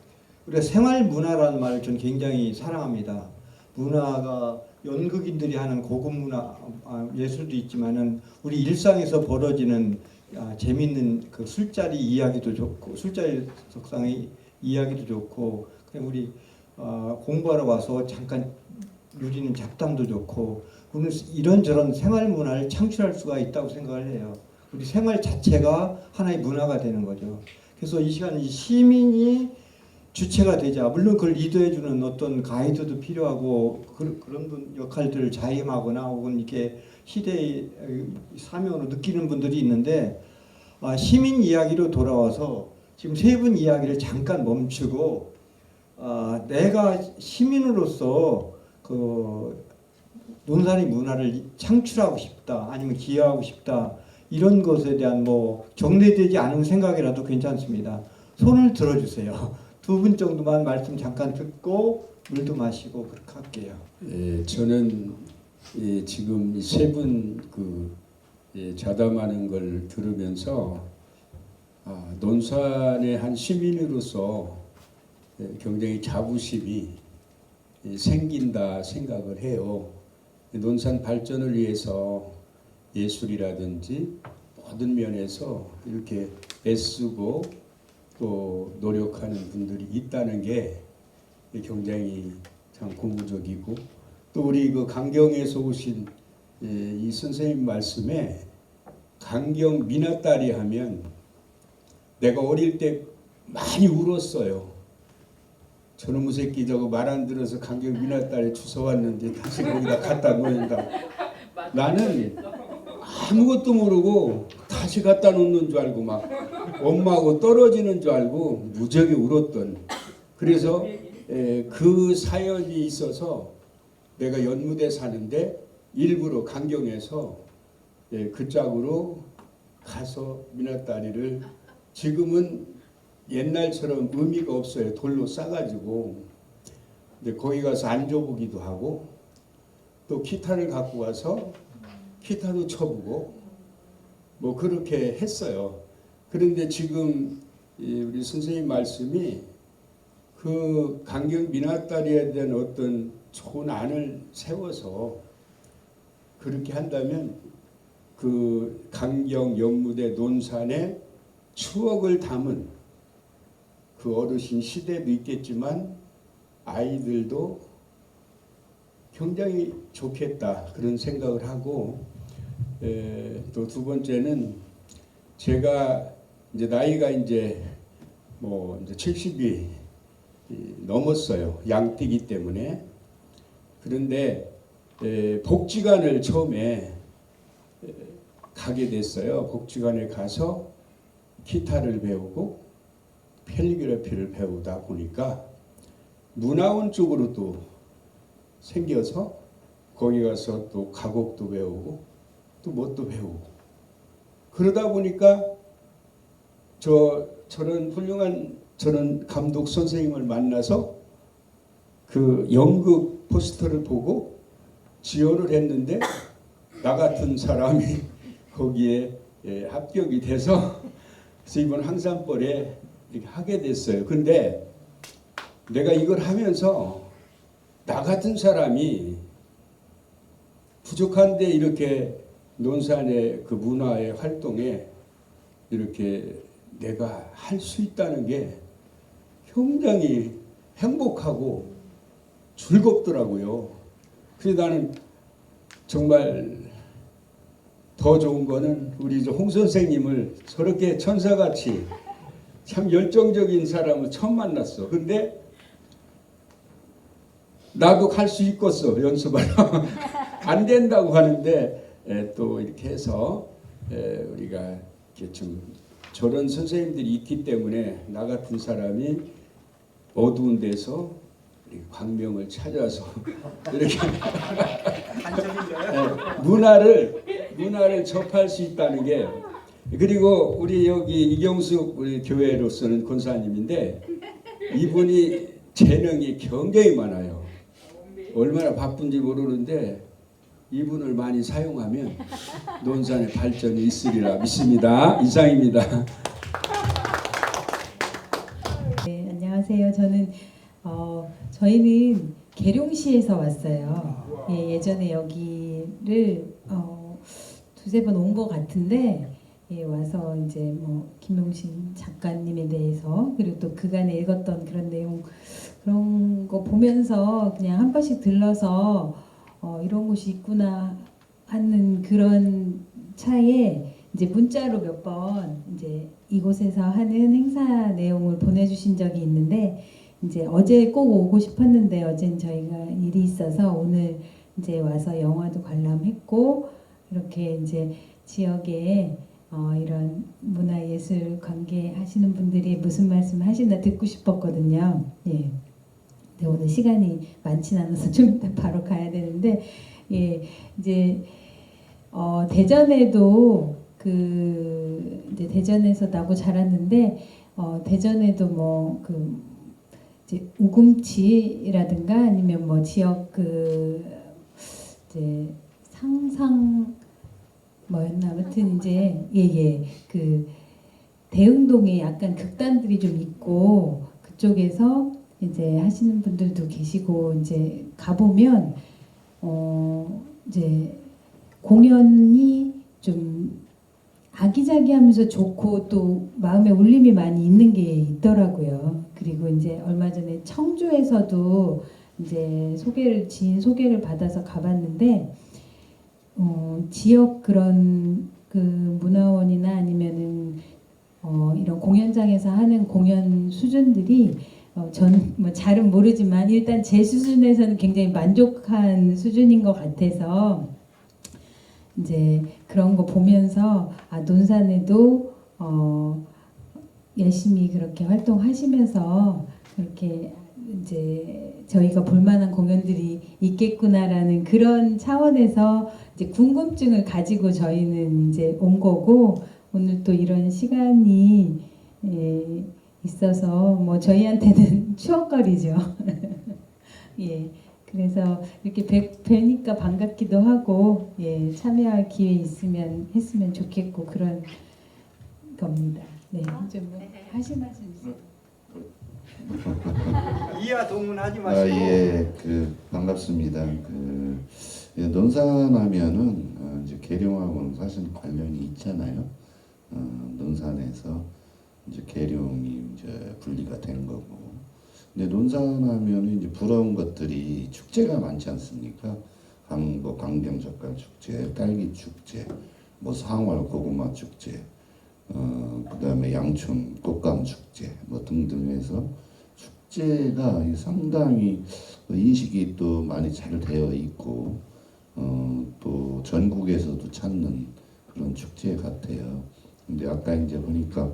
우리가 생활문화라는 말을 저는 굉장히 사랑합니다. 문화가 연극인들이 하는 고급 문화 예술도 있지만은 우리 일상에서 벌어지는 재밌는 그 술자리 이야기도 좋고 술자리 속상의 이야기도 좋고 그냥 우리 공부하러 와서 잠깐 누리는 잡담도 좋고 우리는 이런저런 생활 문화를 창출할 수가 있다고 생각을 해요. 우리 생활 자체가 하나의 문화가 되는 거죠. 그래서 이 시간 이 시민이 주체가 되자. 물론 그걸 리드해주는 어떤 가이드도 필요하고 그런 분 역할들을 자임하거나 혹은 이렇게 시대의 사명으로 느끼는 분들이 있는데 시민 이야기로 돌아와서 지금 세 분 이야기를 잠깐 멈추고 내가 시민으로서 그 논산의 문화를 창출하고 싶다 아니면 기여하고 싶다 이런 것에 대한 뭐 정리되지 않은 생각이라도 괜찮습니다. 손을 들어주세요. 두 분 정도만 말씀 잠깐 듣고 물도 마시고 그렇게 할게요. 예, 저는 지금 세 분 자담하는 걸 들으면서 논산의 한 시민으로서 굉장히 자부심이 생긴다 생각을 해요. 논산 발전을 위해서 예술이라든지 모든 면에서 이렇게 애쓰고 또 노력하는 분들이 있다는 게 굉장히 참 고무적이고 또 우리 그 강경에서 오신 이 선생님 말씀에 강경 미나딸이 하면 내가 어릴 때 많이 울었어요. 저놈의 새끼 저거 말 안 들어서 강경 미나딸에 주워왔는데 다시 거기다 갖다 놓는다. 나는 아무것도 모르고 다시 갖다 놓는 줄 알고 막 엄마하고 떨어지는 줄 알고 무지하게 울었던. 그래서 그 사연이 있어서 내가 연무대 사는데 일부러 강경에서 그 짝으로 가서 미나딸이를 지금은 옛날처럼 의미가 없어요. 돌로 싸가지고. 근데 거기 가서 앉아보기도 하고 또 기타를 갖고 와서 기타도 쳐보고 뭐 그렇게 했어요. 그런데 지금 우리 선생님 말씀이 그 강경 미나딸이에 대한 어떤 좋은 안을 세워서 그렇게 한다면 그 강경 연무대 논산의 추억을 담은 그 어르신 시대도 있겠지만 아이들도 굉장히 좋겠다 그런 생각을 하고, 또 두 번째는 제가 이제 나이가 이제 뭐 이제 70이 넘었어요. 양띠기 때문에. 그런데 복지관을 처음에 가게 됐어요. 복지관에 가서 기타를 배우고 캘리그래피를 배우다 보니까 문화원 쪽으로 또 생겨서 거기 가서 또 가곡도 배우고 또 뭣도 배우고 그러다 보니까 저런 훌륭한 저런 감독 선생님을 만나서 그 연극 포스터를 보고 지원을 했는데 나 같은 사람이 거기에 합격이 돼서 그래서 이번 항산벌에 이렇게 하게 됐어요. 근데 내가 이걸 하면서 나 같은 사람이 부족한데 이렇게 논산의 그 문화의 활동에 이렇게 내가 할 수 있다는 게 굉장히 행복하고 즐겁더라고요. 그래서 나는 정말 더 좋은 거는 우리 홍 선생님을 저렇게 천사같이 참 열정적인 사람을 처음 만났어. 근데 나도 갈 수 있겠어, 연습하려. 안 된다고 하는데 또 이렇게 해서 우리가 이렇게 좀 저런 선생님들이 있기 때문에 나 같은 사람이 어두운 데서 광명을 찾아서 이렇게 문화를 접할 수 있다는 게, 그리고 우리 여기 이경숙 우리 교회로서는 권사님인데 이분이 재능이 굉장히 많아요. 얼마나 바쁜지 모르는데 이분을 많이 사용하면 논산의 발전이 있으리라 믿습니다. 이상입니다. 네, 안녕하세요. 저희는 계룡시에서 왔어요. 예전에 여기를 두세 번 온 것 같은데 와서 이제 뭐 김용신 작가님에 대해서 그리고 또 그간에 읽었던 그런 내용 그런 거 보면서 그냥 한 번씩 들러서 이런 곳이 있구나 하는 그런 차에 이제 문자로 몇 번 이제 이곳에서 하는 행사 내용을 보내주신 적이 있는데 이제 어제 꼭 오고 싶었는데 어젠 저희가 일이 있어서 오늘 이제 와서 영화도 관람했고 이렇게 이제 지역에 이런 문화예술 관계 하시는 분들이 무슨 말씀 하시나 듣고 싶었거든요. 예. 근데 오늘 시간이 많진 않아서 좀 이따 바로 가야 되는데 이제 대전에도 이제 대전에서 나고 자랐는데 대전에도 뭐 이제 우금치라든가 아니면 뭐 지역 이제 상상 뭐였나 아무튼 이제 대흥동에 약간 극단들이 좀 있고 그쪽에서 이제 하시는 분들도 계시고 이제 가보면 이제 공연이 좀 아기자기하면서 좋고 또 마음에 울림이 많이 있는 게 있더라고요. 그리고 이제 얼마 전에 청주에서도 이제 지인 소개를 받아서 가봤는데 지역 그런 문화원이나 아니면은 이런 공연장에서 하는 공연 수준들이 저는 뭐 잘은 모르지만 일단 제 수준에서는 굉장히 만족한 수준인 것 같아서 이제 그런 거 보면서 논산에도 열심히 그렇게 활동하시면서 그렇게 이제 저희가 볼만한 공연들이 있겠구나라는 그런 차원에서 이제 궁금증을 가지고 저희는 이제 온 거고 오늘 또 이런 시간이 있어서 뭐 저희한테는 추억거리죠. 예. 그래서 이렇게 뵈니까 반갑기도 하고 참여할 기회 했으면 좋겠고 그런 겁니다. 네, 좀 하실 말씀 있어요? 이하 동문하지 마시고. 예, 반갑습니다. 예, 논산하면은 이제 계룡하고는 사실 관련이 있잖아요. 논산에서 이제 계룡이 이제 분리가 된 거고. 근데 논산하면은 이제 부러운 것들이 축제가 많지 않습니까? 뭐 광경젓갈 축제, 딸기 축제, 뭐 상월 고구마 축제, 그다음에 양춘 꽃감 축제 뭐 등등 해서 축제가 상당히 인식이 또 많이 잘 되어 있고 또 전국에서도 찾는 그런 축제 같아요. 근데 아까 이제 보니까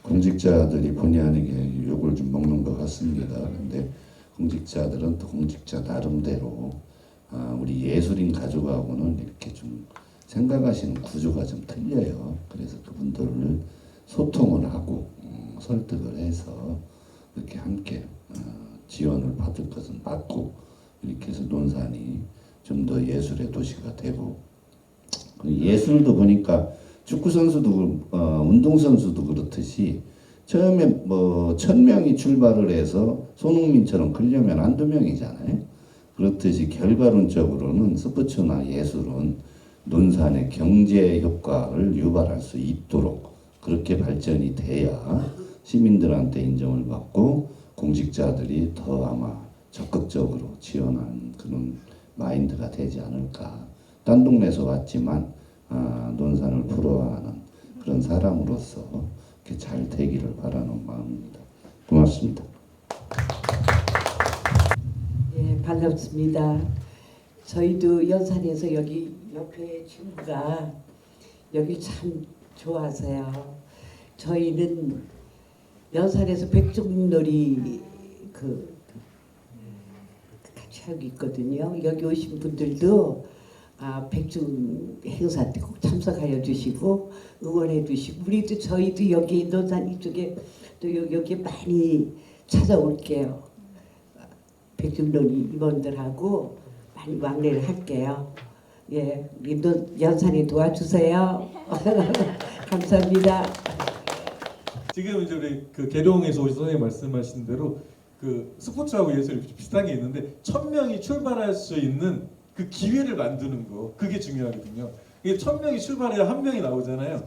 공직자들이 본의 아니게 욕을 좀 먹는 것 같습니다. 근데 공직자들은 또 공직자 나름대로 우리 예술인 가족하고는 이렇게 좀 생각하시는 구조가 좀 틀려요. 그래서 그분들을 소통을 하고 설득을 해서 이렇게 함께 지원을 받을 것은 받고 이렇게 해서 논산이 좀 더 예술의 도시가 되고 예술도 보니까 축구 선수도 운동 선수도 그렇듯이 처음에 뭐 1000명이 출발을 해서 손흥민처럼 크려면 한두 명이잖아요. 그렇듯이 결과론적으로는 스포츠나 예술은 논산의 경제 효과를 유발할 수 있도록 그렇게 발전이 돼야 시민들한테 인정을 받고 공직자들이 더 아마 적극적으로 지원하는 그런 마인드가 되지 않을까. 딴 동네에서 왔지만 논산을 부러워하는 그런 사람으로서 이렇게 잘 되기를 바라는 마음입니다. 고맙습니다. 예, 반갑습니다. 저희도 연산에서 여기 옆에 친구가 여기 참 좋아서요. 저희는 연산에서 백종놀이 같이 하고 있거든요. 여기 오신 분들도 백중 행사 때 꼭 참석하여 주시고 응원해 주시고 우리도 저희도 여기 논산 이쪽에 또 여기 많이 찾아올게요. 백중놀이 임원들하고 많이 왕래를 할게요. 예, 연산에 도와주세요. 감사합니다. 지금 이제 우리 그 계룡에서 오신 선생님 말씀하신 대로 그 스포츠하고 예술이 비슷한 게 있는데 1000명이 출발할 수 있는 그 기회를 만드는 거 그게 중요하거든요. 이게 1000명이 출발해야 한 명이 나오잖아요.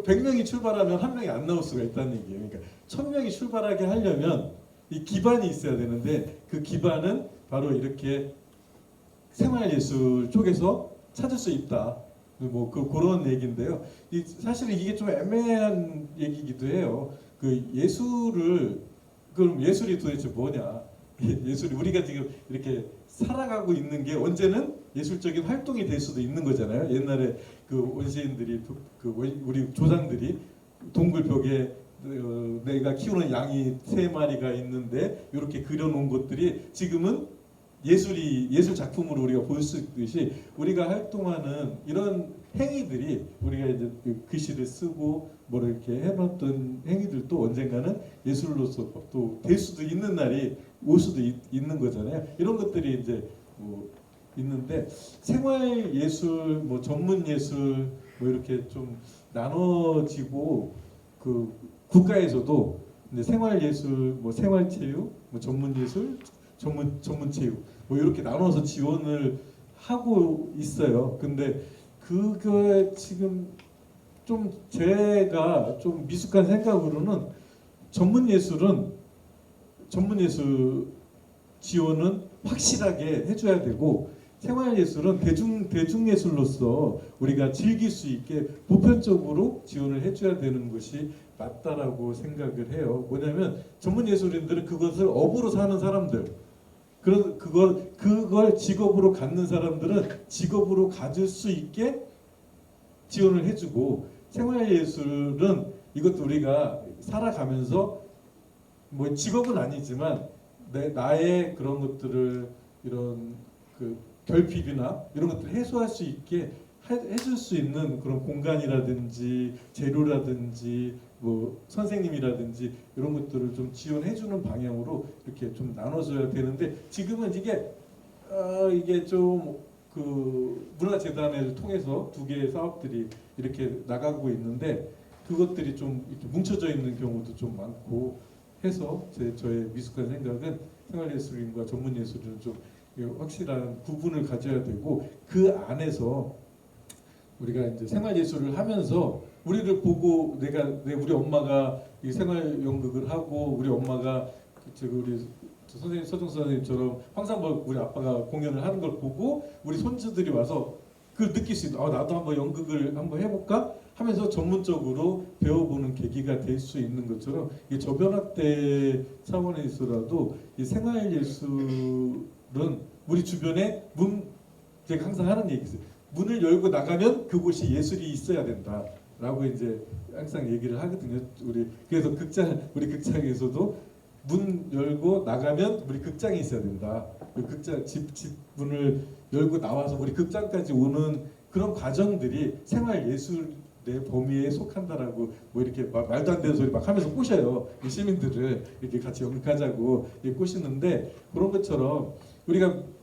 100명이 출발하면 한 명이 안 나올 수가 있다는 얘기예요. 그러니까 1000명이 출발하게 하려면 이 기반이 있어야 되는데 그 기반은 바로 이렇게 생활예술 쪽에서 찾을 수 있다. 뭐 그런 얘기인데요. 사실 이게 좀 애매한 얘기이기도 해요. 그 예술을 그럼 예술이 도대체 뭐냐? 예술이 우리가 지금 이렇게 살아가고 있는 게 언제는 예술적인 활동이 될 수도 있는 거잖아요. 옛날에 그 원시인들이 우리 조상들이 동굴벽에 내가 키우는 양이 3마리가 있는데 이렇게 그려놓은 것들이 지금은 예술 작품으로 우리가 볼 수 있듯이 우리가 활동하는 이런 행위들이 우리가 이제 글씨를 쓰고 뭐 이렇게 해놨던 행위들도 언젠가는 예술로서 또 될 수도 있는 날이 올 수도 있는 거잖아요. 이런 것들이 이제 뭐 있는데 생활 예술, 뭐 전문 예술 뭐 이렇게 좀 나눠지고 그 국가에서도 이제 생활 예술, 뭐 생활 체육, 뭐 전문 예술, 전문 체육 뭐 이렇게 나눠서 지원을 하고 있어요. 근데 그거 지금 좀 제가 좀 미숙한 생각으로는 전문 예술 지원은 확실하게 해줘야 되고 생활 예술은 대중 예술로서 우리가 즐길 수 있게 보편적으로 지원을 해줘야 되는 것이 맞다라고 생각을 해요. 뭐냐면 전문 예술인들은 그것을 업으로 사는 사람들, 그걸 직업으로 갖는 사람들은 직업으로 가질 수 있게 지원을 해주고 생활 예술은 이것도 우리가 살아가면서 뭐 직업은 아니지만 나의 그런 것들을 이런 그 결핍이나 이런 것들을 해소할 수 있게 해줄 수 있는 그런 공간이라든지 재료라든지 뭐 선생님이라든지 이런 것들을 좀 지원해주는 방향으로 이렇게 좀 나눠줘야 되는데 지금은 이게 좀 그 문화재단을 통해서 2개의 사업들이 이렇게 나가고 있는데 그것들이 좀 이렇게 뭉쳐져 있는 경우도 좀 많고 해서 저의 미숙한 생각은 생활예술인과 전문예술은 좀 확실한 구분을 가져야 되고 그 안에서 우리가 이제 생활 예술을 하면서 우리를 보고 우리 엄마가 이 생활 연극을 하고 우리 엄마가 우리 선생님 서정 선생님처럼 황상벌 우리 아빠가 공연을 하는 걸 보고 우리 손주들이 와서 그걸 느낄 수 있는 나도 한번 연극을 한번 해볼까 하면서 전문적으로 배워보는 계기가 될 수 있는 것처럼 이 저변학대 차원에서라도 이 생활 예술은 우리 주변에 제가 항상 하는 얘기 있어요. 문을 열고 나가면 그곳이 예술이 있어야 된다라고 이제 항상 얘기를 하거든요. 그래서 우리 극장에서도 문 열고 나가면 우리 극장이 있어야 된다. 그 극장 집 문을 열고 나와서 우리 극장까지 오는 그런 과정들이 생활 예술의 범위에 속한다라고 뭐 이렇게 말도 안 되는 소리 막 하면서 꼬셔요. 이 시민들을 이렇게 같이 연극하자고 꼬시는데 그런 것처럼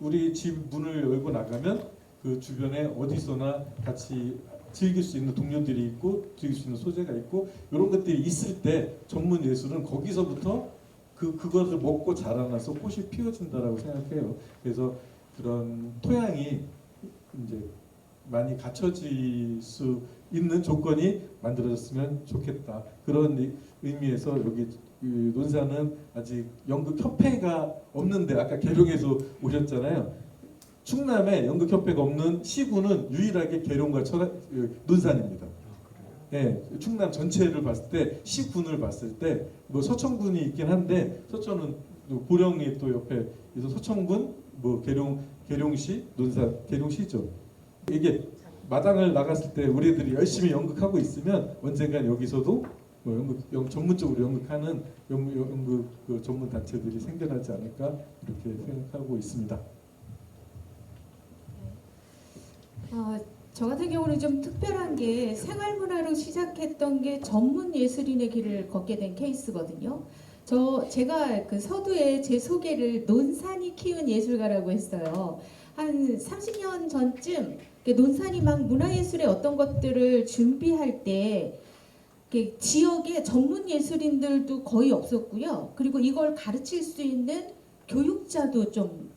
우리 집 문을 열고 나가면 그 주변에 어디서나 같이 즐길 수 있는 동료들이 있고 즐길 수 있는 소재가 있고 이런 것들이 있을 때 전문 예술은 거기서부터 그것을 먹고 자라나서 꽃이 피어진다라고 생각해요. 그래서 그런 토양이 이제 많이 갖춰질 수 있는 조건이 만들어졌으면 좋겠다. 그런 의미에서 여기 논산은 아직 연극협회가 없는데 아까 계룡에서 오셨잖아요. 충남에 연극협회가 없는 시군은 유일하게 계룡과 논산입니다. 네, 충남 전체를 봤을 때 시군을 봤을 때 뭐 서천군이 있긴 한데 서천은 보령이 또 옆에 있어 서천군 뭐 계룡시 논산 계룡시죠. 이게 마당을 나갔을 때 우리들이 열심히 연극하고 있으면 언젠간 여기서도 뭐 전문적으로 연극하는 연극 전문 단체들이 생겨나지 않을까 이렇게 생각하고 있습니다. 저 같은 경우는 좀 특별한 게 생활문화로 시작했던 게 전문 예술인의 길을 걷게 된 케이스거든요. 제가 그 서두에 제 소개를 논산이 키운 예술가라고 했어요. 한 30년 전쯤 논산이 막 문화예술의 어떤 것들을 준비할 때 지역에 전문 예술인들도 거의 없었고요. 그리고 이걸 가르칠 수 있는 교육자도 좀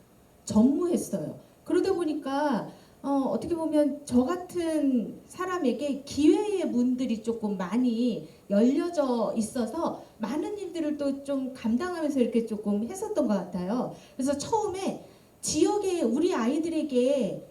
전무했어요. 그러다 보니까 어떻게 보면 저 같은 사람에게 기회의 문들이 조금 많이 열려져 있어서 많은 일들을 또 좀 감당하면서 이렇게 조금 했었던 것 같아요. 그래서 처음에 지역에 우리 아이들에게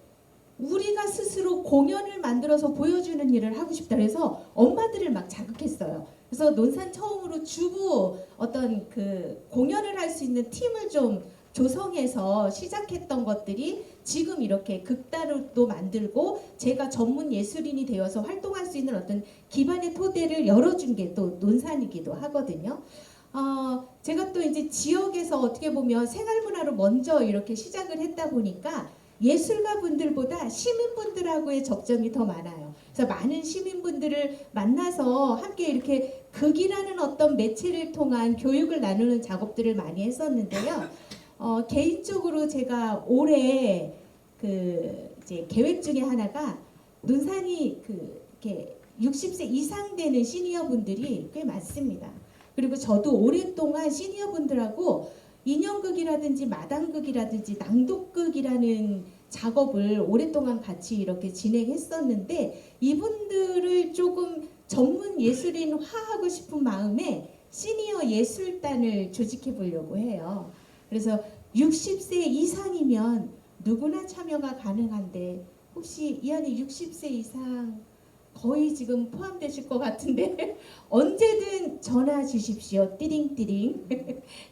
우리가 스스로 공연을 만들어서 보여주는 일을 하고 싶다 그래서 엄마들을 막 자극했어요. 그래서 논산 처음으로 주부 어떤 그 공연을 할 수 있는 팀을 좀 조성해서 시작했던 것들이 지금 이렇게 극단으로 만들고 제가 전문 예술인이 되어서 활동할 수 있는 어떤 기반의 토대를 열어준 게 또 논산이기도 하거든요. 제가 또 이제 지역에서 어떻게 보면 생활문화로 먼저 이렇게 시작을 했다 보니까 예술가 분들보다 시민분들하고의 접점이 더 많아요. 그래서 많은 시민분들을 만나서 함께 이렇게 극이라는 어떤 매체를 통한 교육을 나누는 작업들을 많이 했었는데요. 개인적으로 제가 올해 이제 계획 중에 하나가 논산이 이렇게 60세 이상 되는 시니어 분들이 꽤 많습니다. 그리고 저도 오랫동안 시니어 분들하고 인형극이라든지 마당극이라든지 낭독극이라는 작업을 오랫동안 같이 이렇게 진행했었는데 이분들을 조금 전문 예술인화하고 싶은 마음에 시니어 예술단을 조직해 보려고 해요. 그래서 60세 이상이면 누구나 참여가 가능한데 혹시 이 안에 60세 이상 거의 지금 포함되실 것 같은데 언제든 전화 주십시오. 띠링띠링.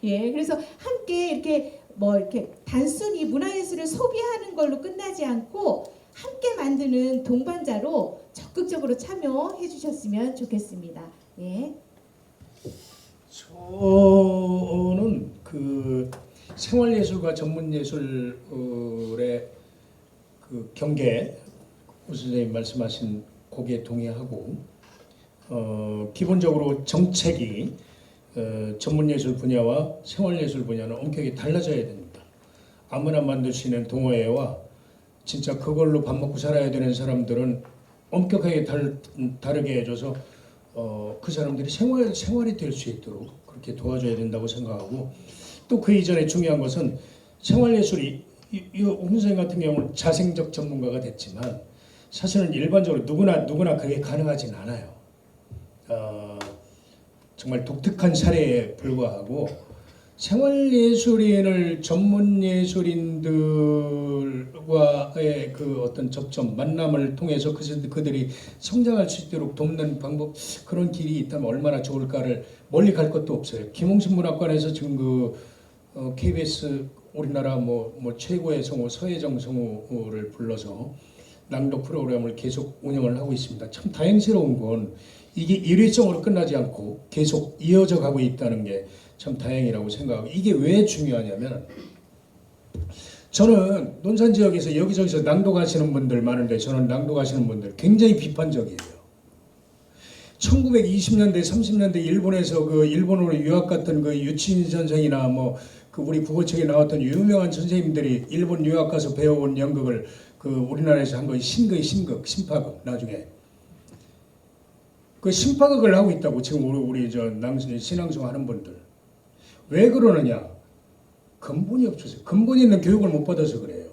예, 그래서 함께 이렇게 이렇게 단순히 문화예술을 소비하는 걸로 끝나지 않고 함께 만드는 동반자로 적극적으로 참여해 주셨으면 좋겠습니다. 예. 저는 그 생활예술과 전문예술의 그 경계 오 선생님 말씀하신 거기에 동의하고 기본적으로 정책이 전문예술 분야와 생활예술 분야는 엄격히 달라져야 됩니다. 아무나 만들 수 있는 동호회와 진짜 그걸로 밥 먹고 살아야 되는 사람들은 엄격하게 다르게 해줘서 그 사람들이 생활이 될 수 있도록 그렇게 도와줘야 된다고 생각하고 또 그 이전에 중요한 것은 생활예술이 오 선생님 같은 경우는 자생적 전문가가 됐지만 사실은 일반적으로 누구나 그게 가능하진 않아요. 정말 독특한 사례에 불과하고 생활예술인을 전문예술인들과의 그 어떤 접점, 만남을 통해서 그들이 성장할 수 있도록 돕는 방법, 그런 길이 있다면 얼마나 좋을까를 멀리 갈 것도 없어요. 김홍신 문학관에서 지금 KBS 우리나라 뭐 최고의 성우 서혜정 성우를 불러서 낭독 프로그램을 계속 운영을 하고 있습니다. 참 다행스러운 건 이게 일회성으로 끝나지 않고 계속 이어져 가고 있다는 게 참 다행이라고 생각하고, 이게 왜 중요하냐면 저는 논산 지역에서 여기저기서 낭독하시는 분들 많은데 저는 낭독하시는 분들 굉장히 비판적이에요. 1920년대 30년대 일본에서 그 일본으로 유학 갔던 그 유치인 선생이나 그 우리 국어책에 나왔던 유명한 선생님들이 일본 유학 가서 배워온 연극을 그 우리나라에서 한 거의 신파극 나중에 그 신파극을 하고 있다고 지금 우리 신앙송 하는 분들. 왜 그러느냐? 근본이 없어서, 근본 있는 교육을 못 받아서 그래요.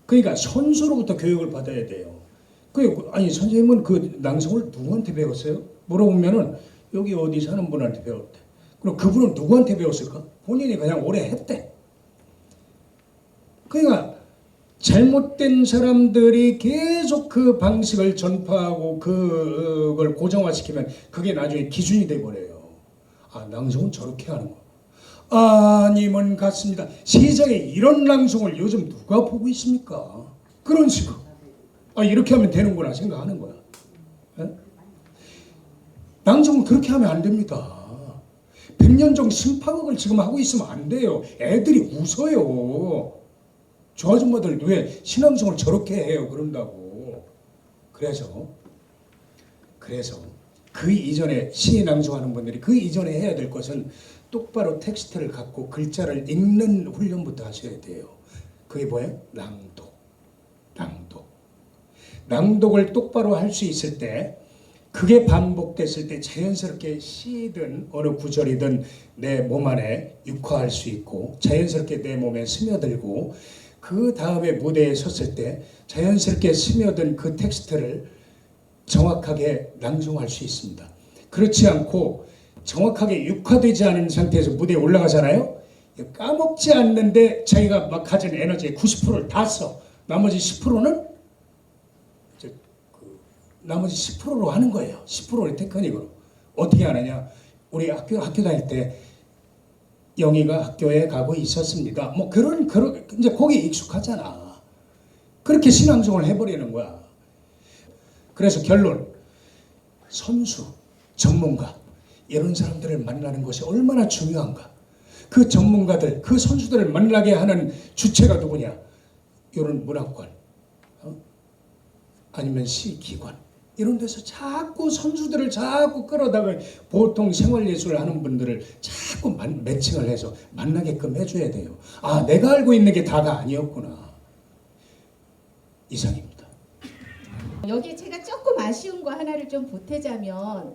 그러니까 선수로부터 교육을 받아야 돼요. 아니 선생님은 그 낭송을 누구한테 배웠어요? 물어보면은 여기 어디 사는 분한테 배웠대. 그럼 그분은 누구한테 배웠을까? 본인이 그냥 오래 했대. 그러니까 잘못된 사람들이 계속 그 방식을 전파하고 그걸 고정화시키면 그게 나중에 기준이 돼버려요. 아, 낭송은 저렇게 하는 거. 아님은 같습니다. 세상에 이런 낭송을 요즘 누가 보고 있습니까? 그런 식으로. 아, 이렇게 하면 되는구나 생각하는 거야. 에? 낭송은 그렇게 하면 안 됩니다. 백년종 신파극을 지금 하고 있으면 안 돼요. 애들이 웃어요. 저 아줌마들 왜 신앙송을 저렇게 해요? 그런다고. 그래서 그 이전에 시인 낭송하는 분들이 그 이전에 해야 될 것은 똑바로 텍스트를 갖고 글자를 읽는 훈련부터 하셔야 돼요. 그게 뭐예요? 낭독을 똑바로 할 수 있을 때, 그게 반복됐을 때 자연스럽게 시든 어느 구절이든 내 몸 안에 육화할 수 있고 자연스럽게 내 몸에 스며들고, 그 다음에 무대에 섰을 때 자연스럽게 스며든 그 텍스트를 정확하게 낭송할 수 있습니다. 그렇지 않고 정확하게 육화되지 않은 상태에서 무대에 올라가잖아요. 까먹지 않는데 자기가 막 가진 에너지의 90%를 다 써. 나머지 10%는 나머지 10%로 하는 거예요. 10%를 테크닉으로. 어떻게 하느냐? 우리 학교 다닐 때 영희가 학교에 가고 있었습니다. 그런 이제 거기 익숙하잖아. 그렇게 신앙송을 해버리는 거야. 그래서 결론, 선수, 전문가 이런 사람들을 만나는 것이 얼마나 중요한가. 그 전문가들, 그 선수들을 만나게 하는 주체가 누구냐? 이런 문학관, 아니면 시기관, 이런 데서 자꾸 선수들을 자꾸 끌어다가 보통 생활예술을 하는 분들을 자꾸 매칭을 해서 만나게끔 해줘야 돼요. 아, 내가 알고 있는 게 다가 아니었구나. 이상입니다. 여기에 제가 조금 아쉬운 거 하나를 좀 보태자면,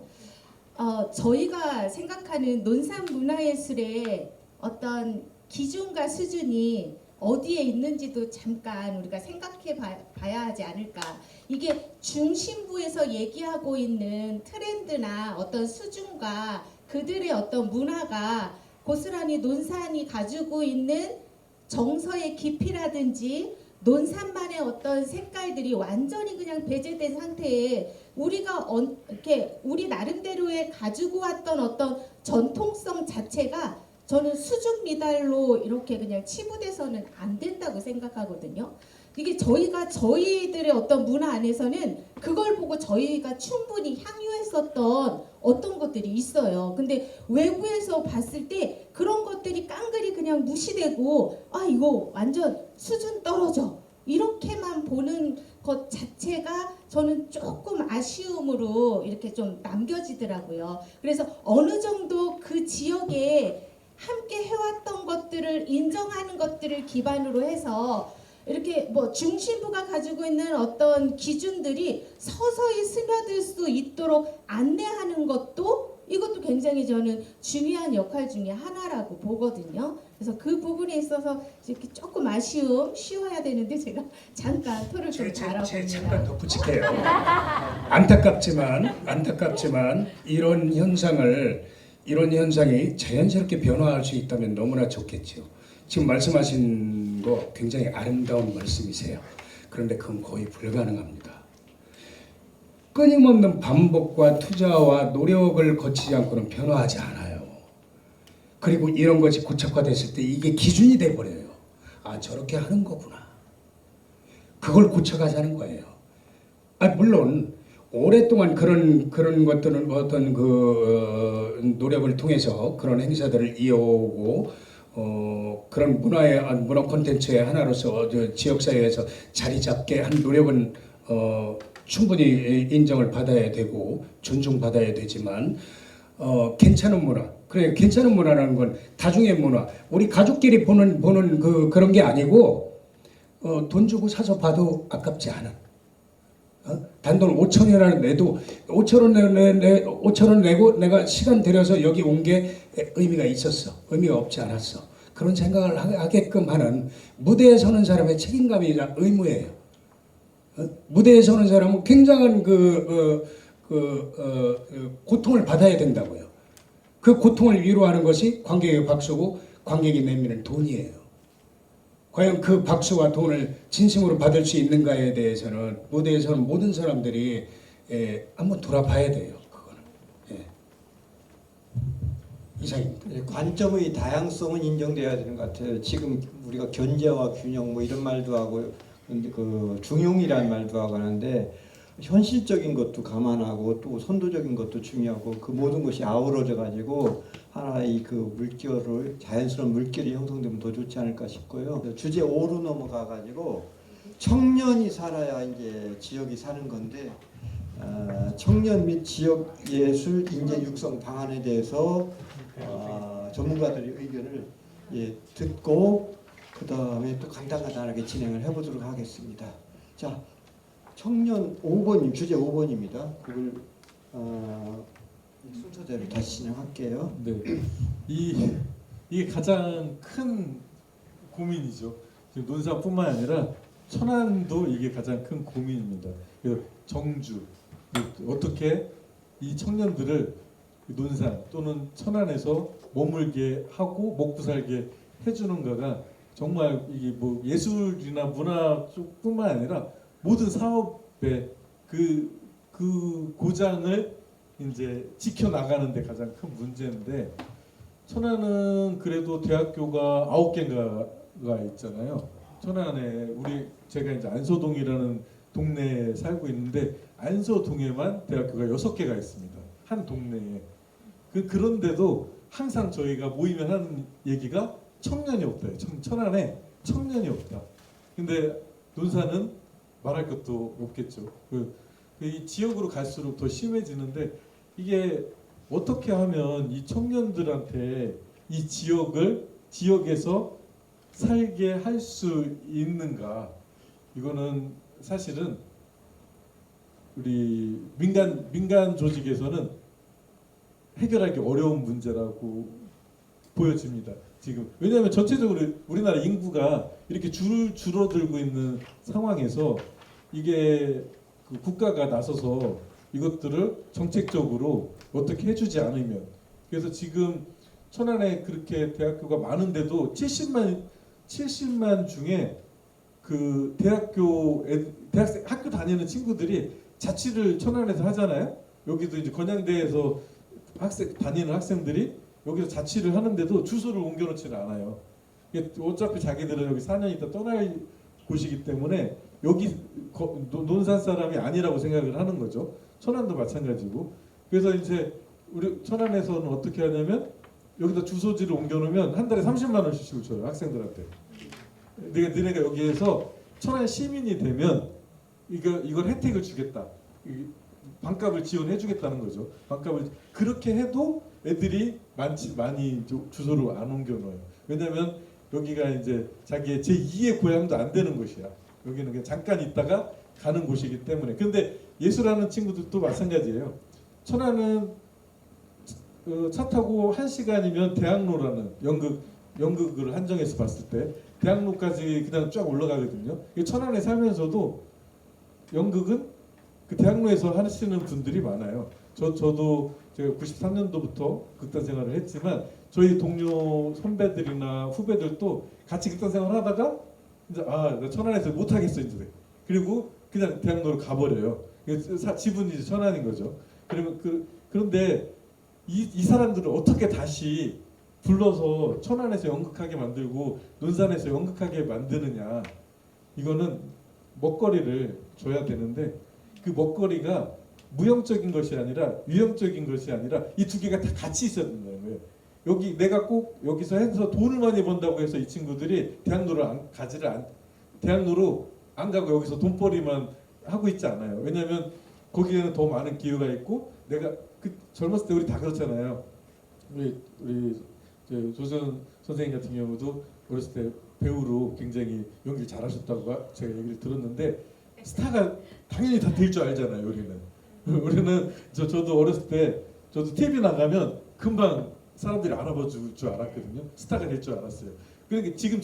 저희가 생각하는 논산 문화예술의 어떤 기준과 수준이 어디에 있는지도 잠깐 우리가 생각해 봐야 하지 않을까. 이게 중심부에서 얘기하고 있는 트렌드나 어떤 수준과 그들의 어떤 문화가 고스란히 논산이 가지고 있는 정서의 깊이라든지 논산만의 어떤 색깔들이 완전히 그냥 배제된 상태에 우리가 이렇게 우리 나름대로의 가지고 왔던 어떤 전통성 자체가 저는 수준 미달로 이렇게 그냥 치부돼서는 안 된다고 생각하거든요. 이게 저희들의 어떤 문화 안에서는 그걸 보고 저희가 충분히 향유했었던 어떤 것들이 있어요. 근데 외부에서 봤을 때 그런 것들이 깡그리 그냥 무시되고, 아, 이거 완전 수준 떨어져, 이렇게만 보는 것 자체가 저는 조금 아쉬움으로 이렇게 좀 남겨지더라고요. 그래서 어느 정도 그 지역에 함께 해왔던 것들을 인정하는 것들을 기반으로 해서 이렇게 중심부가 가지고 있는 어떤 기준들이 서서히 스며들 수 있도록 안내하는 것도 이것도 굉장히 저는 중요한 역할 중에 하나라고 보거든요. 그래서 그 부분에 있어서 이렇게 조금 쉬워야 되는데 제가 잠깐 토를 좀 잠깐 달아봅니다. 덧붙일게요. 안타깝지만 이런 현상이 자연스럽게 변화할 수 있다면 너무나 좋겠죠. 지금 말씀하신 거 굉장히 아름다운 말씀이세요. 그런데 그건 거의 불가능합니다. 끊임없는 반복과 투자와 노력을 거치지 않고는 변화하지 않아요. 그리고 이런 것이 고착화됐을 때 이게 기준이 돼버려요. 아, 저렇게 하는 거구나. 그걸 고쳐가자는 거예요. 아, 물론 오랫동안 그런 것들은 어떤 노력을 통해서 그런 행사들을 이어오고 그런 문화 콘텐츠의 하나로서 지역 사회에서 자리 잡게 한 노력은 충분히 인정을 받아야 되고 존중받아야 되지만 괜찮은 문화, 그래 괜찮은 문화라는 건 다중의 문화, 우리 가족끼리 보는 그런 게 아니고 돈 주고 사서 봐도 아깝지 않은 단돈 5천원이라는 내도 5천원 내고 내가 시간 들여서 여기 온 게 의미가 있었어, 의미가 없지 않았어, 그런 생각을 하게끔 하는 무대에 서는 사람의 책임감이자 의무예요. 무대에 서는 사람은 굉장한 고통을 받아야 된다고요. 그 고통을 위로하는 것이 관객의 박수고 관객이 내미는 돈이에요. 과연 그 박수와 돈을 진심으로 받을 수 있는가에 대해서는 무대에 서는 모든 사람들이 한번 돌아봐야 돼요. 그거는. 이상입니다. 관점의 다양성은 인정돼야 되는 것 같아요. 지금 우리가 견제와 균형 뭐 이런 말도 하고 그 중용이라는 말도 하고 하는데 현실적인 것도 감안하고 또 선도적인 것도 중요하고 그 모든 것이 아우러져 가지고 하나의 그 물결을 자연스러운 물결이 형성되면 더 좋지 않을까 싶고요. 주제 5로 넘어가 가지고 청년이 살아야 이제 지역이 사는 건데 청년 및 지역 예술 인재 육성 방안에 대해서 전문가들의 의견을 듣고 그 다음에 또 간단하게 진행을 해보도록 하겠습니다. 자, 청년 5번님, 주제 5번입니다. 그걸 순서대로 다시 진행할게요. 네, 이게 가장 큰 고민이죠. 지금 논산뿐만 아니라 천안도 이게 가장 큰 고민입니다. 정주 어떻게 이 청년들을 논산 또는 천안에서 머물게 하고 먹고 살게 해주는가가 정말 이게 뭐 예술이나 문화 쪽뿐만 아니라 모든 사업의 그 고장을 이제 지켜 나가는데 가장 큰 문제인데 천안은 그래도 대학교가 9개가 있잖아요. 천안에 제가 이제 안서동이라는 동네에 살고 있는데 안서동에만 대학교가 6개가 있습니다. 한 동네에. 그런데도 항상 저희가 모이면 하는 얘기가 청년이 없다. 천안에 청년이 없다. 근데 논산은 말할 것도 없겠죠. 이 지역으로 갈수록 더 심해지는데 이게 어떻게 하면 이 청년들한테 이 지역에서 살게 할 수 있는가? 이거는 사실은 우리 민간 조직에서는 해결하기 어려운 문제라고 보여집니다. 지금 왜냐하면 전체적으로 우리나라 인구가 이렇게 줄어들고 있는 상황에서 이게 그 국가가 나서서 이것들을 정책적으로 어떻게 해주지 않으면 그래서 지금 천안에 그렇게 대학교가 많은데도 70만 중에 그 학교 다니는 친구들이 자취를 천안에서 하잖아요. 여기도 이제 건양대에서 다니는 학생들이 여기서 자취를 하는데도 주소를 옮겨놓지는 않아요. 어차피 자기들은 여기 4년 있다 떠날 곳이기 때문에 여기 논산 사람이 아니라고 생각을 하는 거죠. 천안도 마찬가지고. 그래서 이제 우리 천안에서는 어떻게 하냐면 여기다 주소지를 옮겨놓으면 한 달에 30만 원씩을 줘요. 학생들한테. 너네가 여기에서 천안 시민이 되면 이걸 혜택을 주겠다. 반값을 지원해 주겠다는 거죠. 그렇게 해도 애들이 많이 주소를 안 옮겨놓아요. 왜냐하면 여기가 이제 자기의 제2의 고향도 안 되는 곳이야. 여기는 그냥 잠깐 있다가 가는 곳이기 때문에. 근데 예술하는 친구들도 마찬가지예요. 천안은 차 타고 1시간이면 대학로라는 연극을 한정해서 봤을 때 대학로까지 그냥 쫙 올라가거든요. 천안에 살면서도 연극은 그 대학로에서 하시는 분들이 많아요. 저도 제가 93년도부터 극단 생활을 했지만 저희 동료 선배들이나 후배들도 같이 극단 생활을 하다가 이제 나 천안에서 못 하겠어 이제. 그리고 그냥 대학로로 가버려요. 지분이 이제 천안인 거죠. 그러면 그런데 이 사람들을 어떻게 다시 불러서 천안에서 연극하게 만들고 논산에서 연극하게 만드느냐, 이거는 먹거리를 줘야 되는데 그 먹거리가 무형적인 것이 아니라 유형적인 것이 아니라 이 두 개가 다 같이 있어야 된다는 거예요. 여기 내가 꼭 여기서 해서 돈을 많이 번다고 해서 이 친구들이 대학로로 대학로로 안 가고 여기서 돈벌이만 하고 있지 않아요. 왜냐하면 거기에는 더 많은 기회가 있고, 내가 그 젊었을 때 우리 다 그렇잖아요. 우리 조선 선생님 같은 경우도 어렸을 때 배우로 굉장히 연기를 잘하셨다고 제가 얘기를 들었는데, 스타가 당연히 다 될 줄 알잖아요. 우리는 저도 어렸을 때 저도 TV 나가면 금방 사람들이 알아봐 줄 알았거든요. 스타가 될 줄 알았어요. 그러니까 지금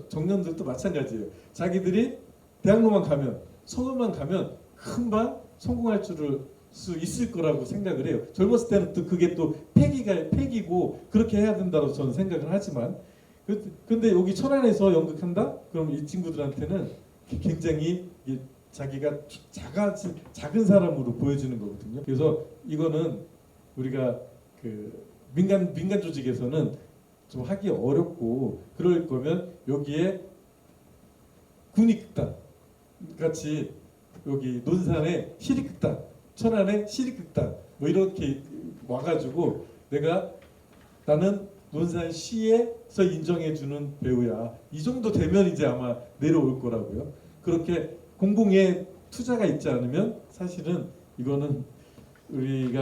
청년들도 마찬가지예요. 자기들이 대학로만 가면, 서울만 가면 금방 성공할 수 있을 거라고 생각을 해요. 젊었을 때는 또 그게 또 패기고 그렇게 해야 된다고 저는 생각을 하지만, 근데 여기 천안에서 연극한다? 그럼 이 친구들한테는 굉장히 자기가 작은 사람으로 보여지는 거거든요. 그래서 이거는 우리가 그 민간 조직에서는 좀 하기 어렵고, 그럴 거면 여기에 군익극단 같이 여기 논산에 시립극단, 천안에 시립극단 뭐 이렇게 와가지고 나는 논산시에서 인정해주는 배우야, 이 정도 되면 이제 아마 내려올 거라고요. 그렇게 공공의 투자가 있지 않으면 사실은 이거는 우리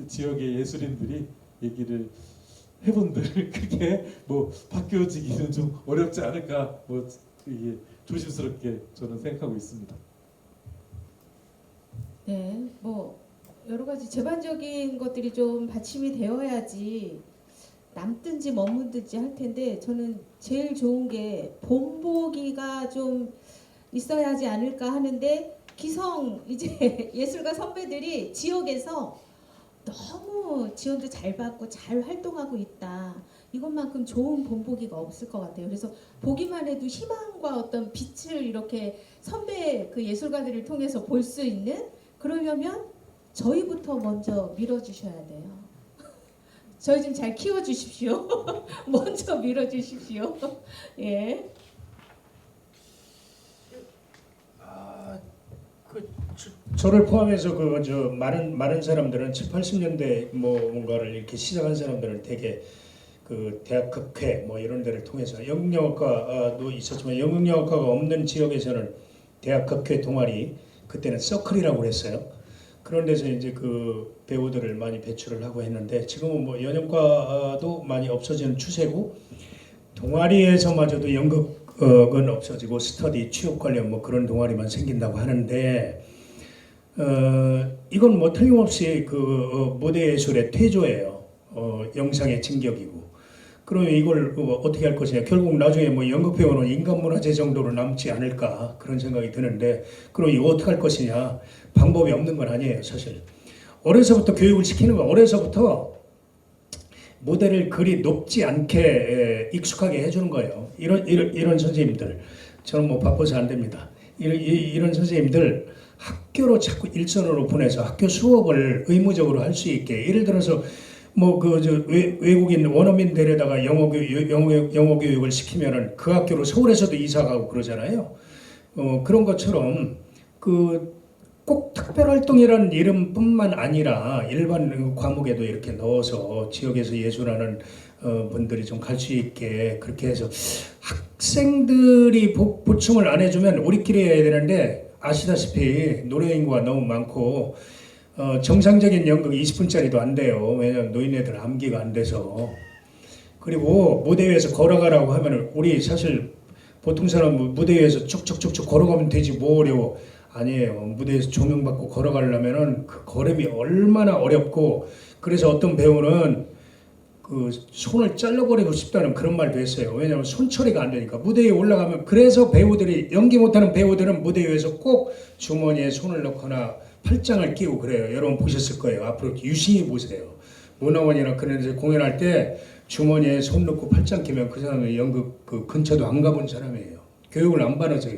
지역의 예술인들이 얘기를 해본들 그게 뭐 바뀌어지기는 좀 어렵지 않을까, 뭐 이게 조심스럽게 저는 생각하고 있습니다. 네, 뭐 여러 가지 제반적인 것들이 좀 받침이 되어야지 남든지 머무든지 할 텐데, 저는 제일 좋은 게 본보기가 좀 있어야 하지 않을까 하는데, 기성 이제 예술가 선배들이 지역에서 너무 지원도 잘 받고 잘 활동하고 있다, 이것만큼 좋은 본보기가 없을 것 같아요. 그래서 보기만 해도 희망과 어떤 빛을 이렇게 선배 그 예술가들을 통해서 볼 수 있는, 그러려면 저희부터 먼저 밀어주셔야 돼요. 저희 좀 잘 키워주십시오. 먼저 밀어주십시오. 예. 저를 포함해서 많은 사람들은 7, 80년대 뭔가를 이렇게 시작한 사람들은 되게 그 대학 극회 뭐 이런 데를 통해서, 연극영화과도 있었지만 연극영화과가 없는 지역에서는 대학 극회 동아리, 그때는 서클이라고 했어요. 그런 데서 이제 그 배우들을 많이 배출을 하고 했는데, 지금은 뭐 연영과도 많이 없어지는 추세고, 동아리에서마저도 연극은 없어지고 스터디, 취업 관련 뭐 그런 동아리만 생긴다고 하는데, 이건 뭐 틀림없이 그 무대 예술의 퇴조예요. 영상의 진격이고. 그러면 이걸 어떻게 할 것이냐. 결국 나중에 뭐 연극 배우는 인간문화재 정도로 남지 않을까, 그런 생각이 드는데, 그럼 이거 어떻게 할 것이냐. 방법이 없는 건 아니에요, 사실. 어려서부터 교육을 시키는 거, 어려서부터 무대를 그리 높지 않게 익숙하게 해주는 거예요. 이런 선생님들, 저는 뭐 바빠서 안 됩니다. 이런 선생님들 학교로 자꾸 일선으로 보내서 학교 수업을 의무적으로 할 수 있게, 예를 들어서 뭐 외국인 원어민 데려다가 영어 교육을 시키면은 그 학교로 서울에서도 이사 가고 그러잖아요. 그런 것처럼 꼭 특별활동이라는 이름뿐만 아니라 일반 과목에도 이렇게 넣어서 지역에서 예술하는 분들이 좀 갈 수 있게, 그렇게 해서 학생들이 보충을 안 해주면 우리끼리 해야 되는데, 아시다시피 노래 인구가 너무 많고 정상적인 연극 20분짜리도 안 돼요. 왜냐하면 노인네들 암기가 안 돼서. 그리고 무대 위에서 걸어가라고 하면, 우리 사실 보통 사람 무대 위에서 쭉쭉쭉쭉 걸어가면 되지 뭐 어려워. 아니에요. 무대에서 조명받고 걸어가려면은 그 걸음이 얼마나 어렵고, 그래서 어떤 배우는 그 손을 잘라버리고 싶다는 그런 말도 했어요. 왜냐하면 손 처리가 안 되니까 무대에 올라가면. 그래서 배우들이, 연기 못하는 배우들은 무대 위에서 꼭 주머니에 손을 넣거나 팔짱을 끼고 그래요. 여러분 보셨을 거예요. 앞으로 유심히 보세요. 문화원이나 그런 데서 공연할 때 주머니에 손 넣고 팔짱 끼면 그 사람은 연극 그 근처도 안 가본 사람이에요. 교육을 안 받아서.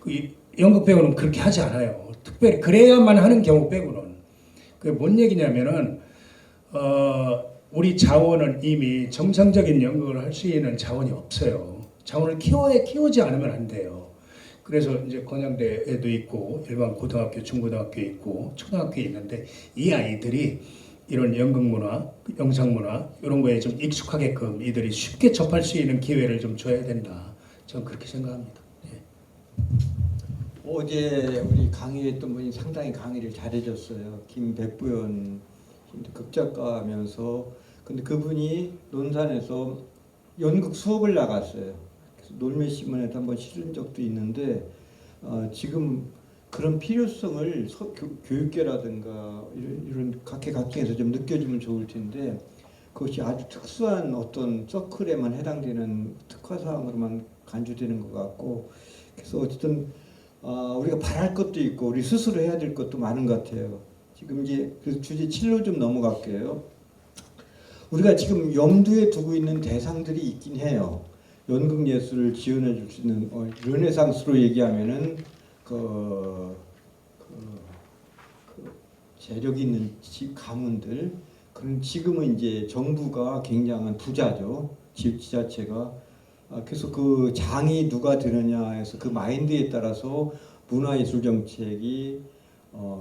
그 연극 배우는 그렇게 하지 않아요. 특별히 그래야만 하는 경우 빼고는. 그게 뭔 얘기냐면은 우리 자원은 이미 정상적인 연극을 할 수 있는 자원이 없어요. 자원을 키우지 않으면 안 돼요. 그래서 이제 건양대에도 있고 일반 고등학교, 중고등학교에 있고 초등학교에 있는데 이 아이들이 이런 연극 문화, 영상 문화 이런 거에 좀 익숙하게끔 이들이 쉽게 접할 수 있는 기회를 좀 줘야 된다. 저는 그렇게 생각합니다. 네. 어제 우리 강의했던 분이 상당히 강의를 잘해줬어요. 김백부연 극작가면서, 근데 그분이 논산에서 연극 수업을 나갔어요. 그래서 놀매신문에도 한번 실은 적도 있는데 지금 그런 필요성을 교육계라든가 이런 각계각층에서 좀 느껴주면 좋을 텐데 그것이 아주 특수한 어떤 서클에만 해당되는 특화사항으로만 간주되는 것 같고, 그래서 어쨌든 우리가 바랄 것도 있고 우리 스스로 해야 될 것도 많은 것 같아요. 지금 이제 그래서 주제 7로 좀 넘어갈게요. 우리가 지금 염두에 두고 있는 대상들이 있긴 해요. 연극 예술을 지원해 줄 수 있는 르네상스로 얘기하면은 그 재력 있는 가문들, 그런 지금은 이제 정부가 굉장한 부자죠. 지자체가. 그래서 그 장이 누가 되느냐 해서 그 마인드에 따라서 문화예술 정책이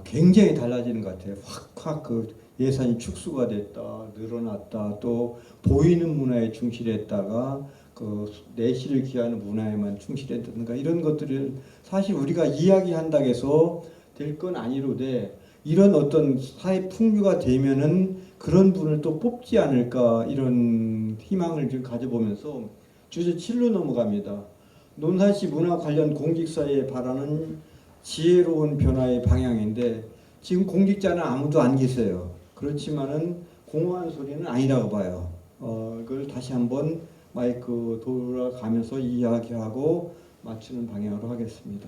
굉장히 달라지는 것 같아요. 확 그 예산이 축소가 됐다, 늘어났다, 또 보이는 문화에 충실했다가 그 내실을 기하는 문화에만 충실했다든가 이런 것들을 사실 우리가 이야기한다고 해서 될 건 아니로되 이런 어떤 사회 풍류가 되면은 그런 분을 또 뽑지 않을까 이런 희망을 좀 가져보면서 주제 7로 넘어갑니다. 논산시 문화 관련 공직사회에 바라는 지혜로운 변화의 방향인데 지금 공직자는 아무도 안 계세요. 그렇지만은 공허한 소리는 아니라고 봐요. 이걸 다시 한번 마이크 돌아가면서 이야기하고 맞추는 방향으로 하겠습니다.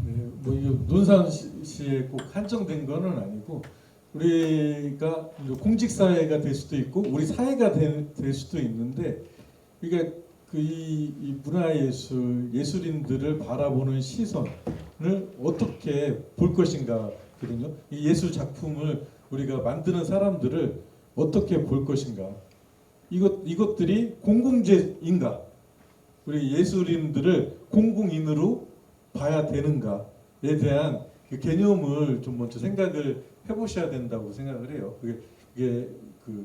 네, 뭐 이거 논산시에 꼭 한정된 거는 아니고 우리가 공직사회가 될 수도 있고 우리 사회가 될 수도 있는데, 그러니까 이 문화예술 예술인들을 바라보는 시선을 어떻게 볼 것인가거든요. 이 예술 작품을 우리가 만드는 사람들을 어떻게 볼 것인가. 이것들이 공공재인가? 우리 예술인들을 공공인으로 봐야 되는가에 대한 그 개념을 좀 먼저 생각을 해보셔야 된다고 생각을 해요. 그게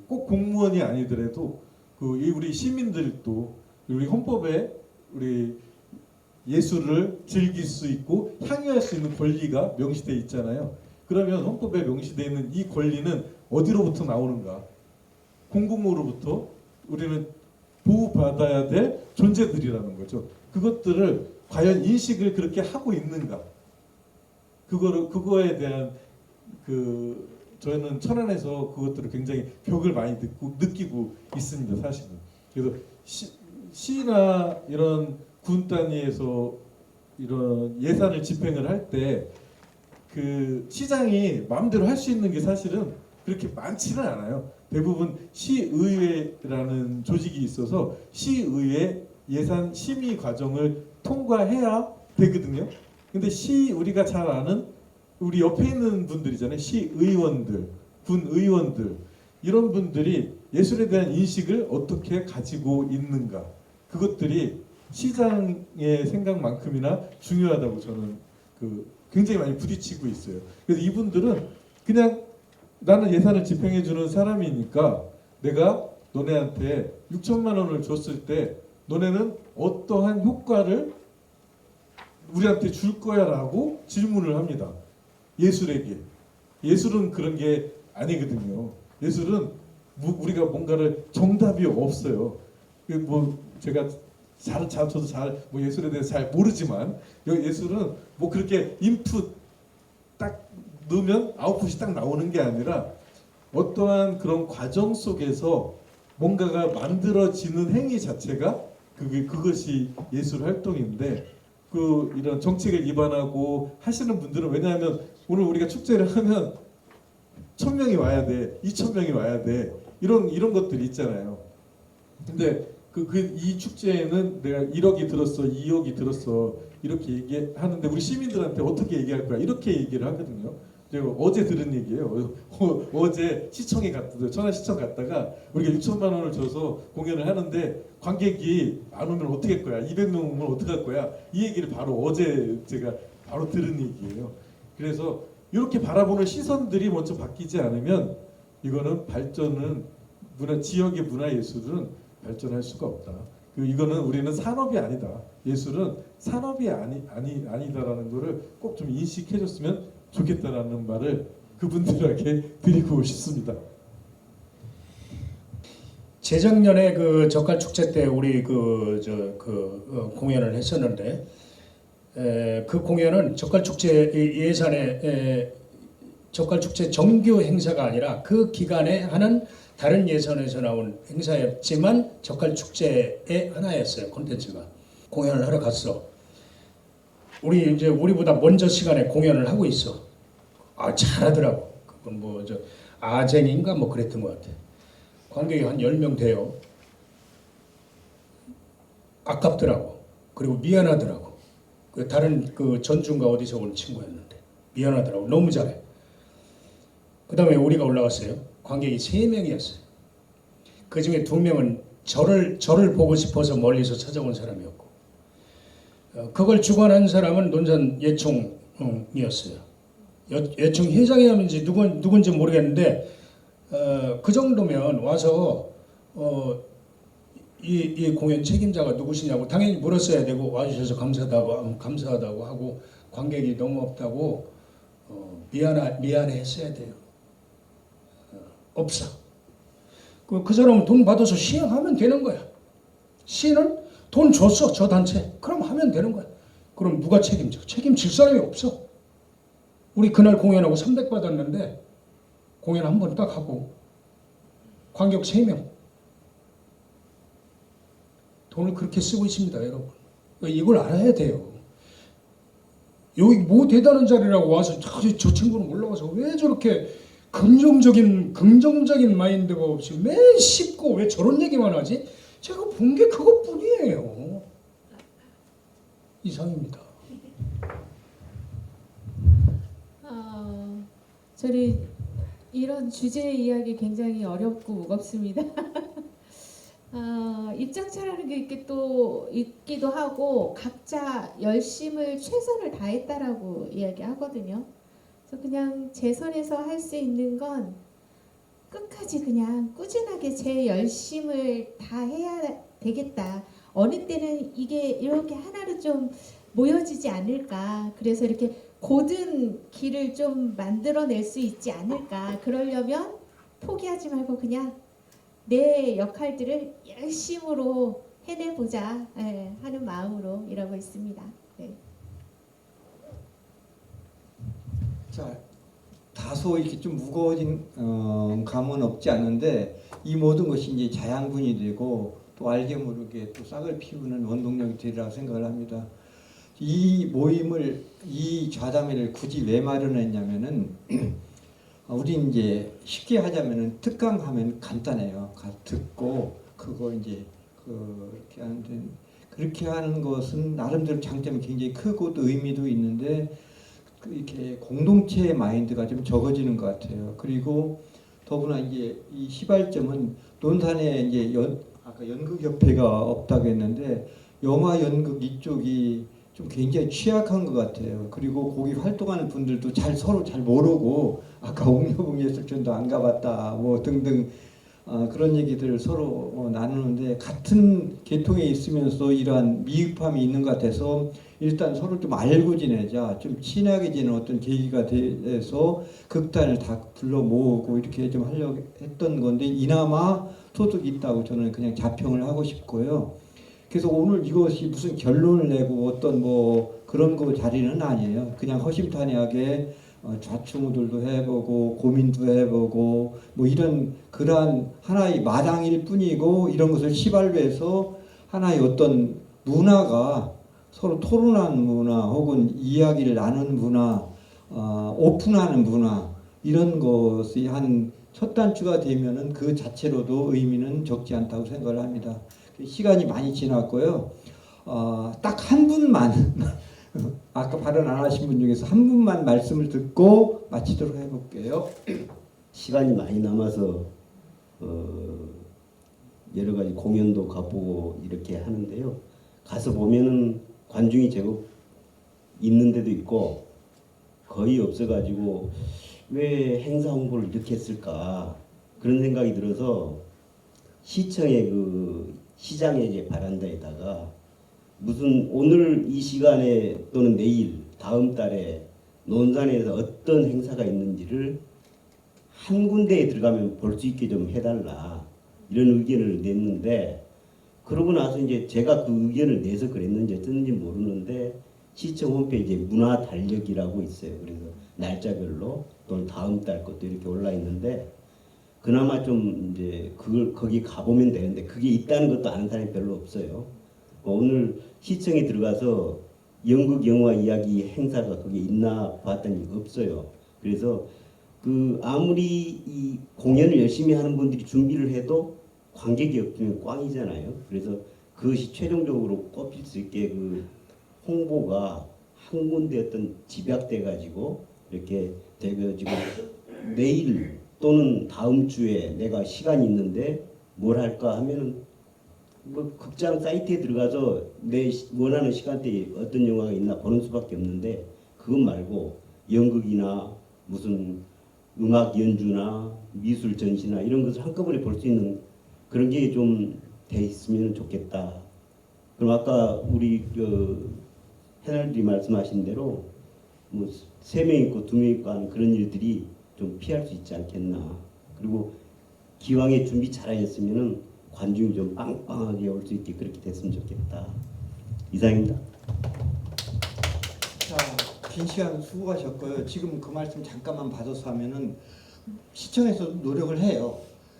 꼭 공무원이 아니더라도 우리 시민들도 우리 헌법에 우리 예술을 즐길 수 있고 향유할 수 있는 권리가 명시되어 있잖아요. 그러면 헌법에 명시되어 있는 이 권리는 어디로부터 나오는가? 공공으로부터 우리는 보호받아야 될 존재들이라는 거죠. 그것들을 과연 인식을 그렇게 하고 있는가? 그거에 대한 저희는 천안에서 그것들을 굉장히 벽을 많이 느끼고 있습니다, 사실은. 그래서 시나 이런 군 단위에서 이런 예산을 집행을 할 때 그 시장이 마음대로 할 수 있는 게 사실은 그렇게 많지는 않아요. 대부분 시의회라는 조직이 있어서 시의회 예산 심의 과정을 통과해야 되거든요. 근데 우리가 잘 아는 우리 옆에 있는 분들이잖아요. 시의원들, 군의원들, 이런 분들이 예술에 대한 인식을 어떻게 가지고 있는가, 그것들이 시장의 생각만큼이나 중요하다고 저는 굉장히 많이 부딪히고 있어요. 그래서 이분들은 그냥 나는 예산을 집행해주는 사람이니까 내가 너네한테 6천만 원을 줬을 때 너네는 어떠한 효과를 우리한테 줄 거야 라고 질문을 합니다. 예술에게. 예술은 그런 게 아니거든요. 예술은 우리가 뭔가를 정답이 없어요. 제가 저도 뭐 예술에 대해서 잘 모르지만 예술은 뭐 그렇게 인풋 딱 넣으면 아웃풋이 딱 나오는 게 아니라 어떠한 그런 과정 속에서 뭔가가 만들어지는 행위 자체가 그것이 예술 활동인데 이런 정책을 위반하고 하시는 분들은 왜냐하면 오늘 우리가 축제를 하면 1,000명이 와야 돼, 2,000명이 와야 돼 이런 것들이 있잖아요. 근데 이 축제에는 내가 1억이 들었어, 2억이 들었어 이렇게 얘기하는데 우리 시민들한테 어떻게 얘기할 거야 이렇게 얘기를 하거든요. 제가 어제 들은 얘기예요. 어제 시청에 갔다 천안시청 갔다가 우리가 6천만 원을 줘서 공연을 하는데 관객이 안 오면 어떻게 할 거야? 200명 오면 어떻게 할 거야? 이 얘기를 바로 어제 제가 바로 들은 얘기예요. 그래서 이렇게 바라보는 시선들이 먼저 바뀌지 않으면 이거는 지역의 문화예술은 발전할 수가 없다. 이거는 우리는 산업이 아니다. 예술은 산업이 아니다라는 거를 꼭 좀 인식해줬으면 좋겠다라는 말을 그분들에게 드리고 싶습니다. 재작년에 그 젓갈 축제 때 우리 공연을 했었는데 그 공연은 젓갈 축제 예산에 젓갈 축제 정규 행사가 아니라 그 기간에 하는 다른 예산에서 나온 행사였지만 젓갈 축제의 하나였어요. 콘텐츠가. 공연을 하러 갔어. 우리보다 먼저 시간에 공연을 하고 있어. 잘하더라고. 그건 아쟁인가 그랬던 것 같아. 관객이 한 10명 돼요. 아깝더라고. 그리고 미안하더라고. 다른 전주인가 어디서 온 친구였는데 미안하더라고. 너무 잘해. 그 다음에 우리가 올라갔어요. 관객이 3명이었어요. 그 중에 2명은 저를 보고 싶어서 멀리서 찾아온 사람이었고 그걸 주관한 사람은 논산 예총이었어요. 예총 회장이었는지 누군지 모르겠는데 그 정도면 와서 이 공연 책임자가 누구시냐고 당연히 물었어야 되고 와주셔서 감사하다고 하고 관객이 너무 없다고 미안해 했어야 돼요. 없어. 그 사람은 돈 받아서 시행하면 되는 거야. 시는 돈 줬어 저 단체. 그럼 하면 되는 거야. 그럼 누가 책임져? 책임질 사람이 없어. 우리 그날 공연하고 300 받았는데 공연 한 번 딱 하고 관객 3명. 돈을 그렇게 쓰고 있습니다, 여러분. 이걸 알아야 돼요. 여기 뭐 대단한 자리라고 와서 저 친구는 올라가서 왜 저렇게 긍정적인 마인드가 없이 매 씹고 왜 저런 얘기만 하지? 제가 본 게 그것뿐이에요. 이상입니다. 저희 이런 주제 이야기 굉장히 어렵고 무겁습니다. 입장차라는 게 이렇게 또 있기도 하고 각자 열심을 최선을 다했다라고 이야기하거든요. 그래서 그냥 제 선에서 할 수 있는 건 끝까지 그냥 꾸준하게 제 열심을 다 해야 되겠다. 어느 때는 이게 이렇게 하나로 좀 모여지지 않을까. 그래서 이렇게 고든 길을 좀 만들어낼 수 있지 않을까. 그러려면 포기하지 말고 그냥 내 역할들을 열심으로 해내보자 하는 마음으로 일하고 있습니다. 네. 자, 다소 이렇게 좀 무거워진 감은 없지 않은데 이 모든 것이 이제 자양분이 되고 또 알게 모르게 또 싹을 피우는 원동력이 되리라고 생각을 합니다. 이 모임을 이 좌담회를 굳이 왜 마련했냐면은 우리 이제 쉽게 하자면은 특강하면 간단해요. 듣고 그거 이제 그렇게 하는데 그렇게 하는 것은 나름대로 장점이 굉장히 크고 또 의미도 있는데 이렇게 공동체 마인드가 좀 적어지는 것 같아요. 그리고 더구나 이제 이 시발점은 논산에 이제 아까 연극협회가 없다고 했는데 영화 연극 이쪽이 좀 굉장히 취약한 것 같아요. 그리고 거기 활동하는 분들도 서로 잘 모르고 아까 옥녀봉예술전도 안 가봤다 뭐 등등 그런 얘기들을 서로 나누는데 같은 계통에 있으면서 이러한 미흡함이 있는 것 같아서 일단 서로 좀 알고 지내자, 좀 친하게 지내는 어떤 계기가 돼서 극단을 다 불러 모으고 이렇게 좀 하려고 했던 건데 이나마 소득이 있다고 저는 그냥 자평을 하고 싶고요. 그래서 오늘 이것이 무슨 결론을 내고 어떤 뭐 그런 거 자리는 아니에요. 그냥 허심탄회하게 좌충우돌도 해보고 고민도 해보고 뭐 이런 그러한 하나의 마당일 뿐이고 이런 것을 시발로 해서 하나의 어떤 문화가 서로 토론하는 문화 혹은 이야기를 나누는 문화, 오픈하는 문화 이런 것이 한 첫 단추가 되면은 그 자체로도 의미는 적지 않다고 생각을 합니다. 시간이 많이 지났고요. 딱 한 분만 아까 발언 안 하신 분 중에서 한 분만 말씀을 듣고 마치도록 해볼게요. 시간이 많이 남아서 여러 가지 공연도 가보고 이렇게 하는데요. 가서 보면은 관중이 제법 있는 데도 있고 거의 없어가지고 왜 행사 홍보를 이렇게 했을까 그런 생각이 들어서 시청의 그 시장의 이제 바란다에다가 무슨 오늘 이 시간에 또는 내일 다음 달에 논산에서 어떤 행사가 있는지를 한 군데에 들어가면 볼 수 있게 좀 해달라 이런 의견을 냈는데 그러고 나서 이제 제가 그 의견을 내서 그랬는지 어쩐지 모르는데 시청 홈페이지에 문화 달력이라고 있어요. 그래서 날짜별로 또는 다음 달 것도 이렇게 올라 있는데 그나마 좀 이제 그걸 거기 가보면 되는데 그게 있다는 것도 아는 사람이 별로 없어요. 오늘 시청에 들어가서 연극 영화 이야기 행사가 거기에 있나 봤더니 없어요. 그래서 그 아무리 이 공연을 열심히 하는 분들이 준비를 해도 관객이 없으면 꽝이잖아요. 그래서 그것이 최종적으로 꼽힐 수 있게 그 홍보가 한 군데 어떤 집약돼 가지고 이렇게 돼가지고 내일 또는 다음 주에 내가 시간이 있는데 뭘 할까 하면은 뭐 극장 사이트에 들어가서 내 원하는 시간대에 어떤 영화가 있나 보는 수밖에 없는데 그것 말고 연극이나 무슨 음악 연주나 미술 전시나 이런 것을 한꺼번에 볼 수 있는 그런 게 좀 돼 있으면 좋겠다. 그럼 아까 우리 해널들이 말씀하신 대로 뭐 3명 있고 2명 있고 하는 그런 일들이 좀 피할 수 있지 않겠나. 그리고 기왕에 준비 잘하셨으면은 관중이 좀 빵빵하게 올 수 있게 그렇게 됐으면 좋겠다. 이상입니다. 자, 긴 시간 수고하셨고요. 지금 그 말씀 잠깐만 받아서 하면은 시청에서 노력을 해요.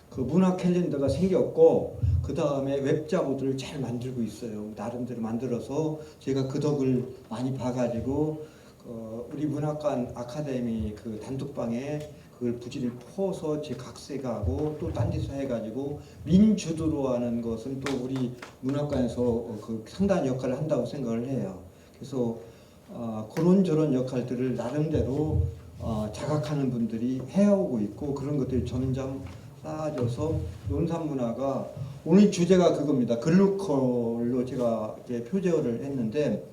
그 문화 캘린더가 생겼고 그 다음에 웹자보들을 잘 만들고 있어요. 나름대로 만들어서 제가 그 덕을 많이 봐가지고 우리 문학관 아카데미 그 단톡방에 그걸 부지를 퍼서 제 각색하고 또 딴 데서 해가지고 민주도로 하는 것은 또 우리 문학관에서 그 상당한 역할을 한다고 생각을 해요. 그래서 그런저런 역할들을 나름대로 자각하는 분들이 해오고 있고 그런 것들이 점점 쌓아져서 논산 문화가 오늘 주제가 그겁니다. 글로컬로 제가 이제 표제어를 했는데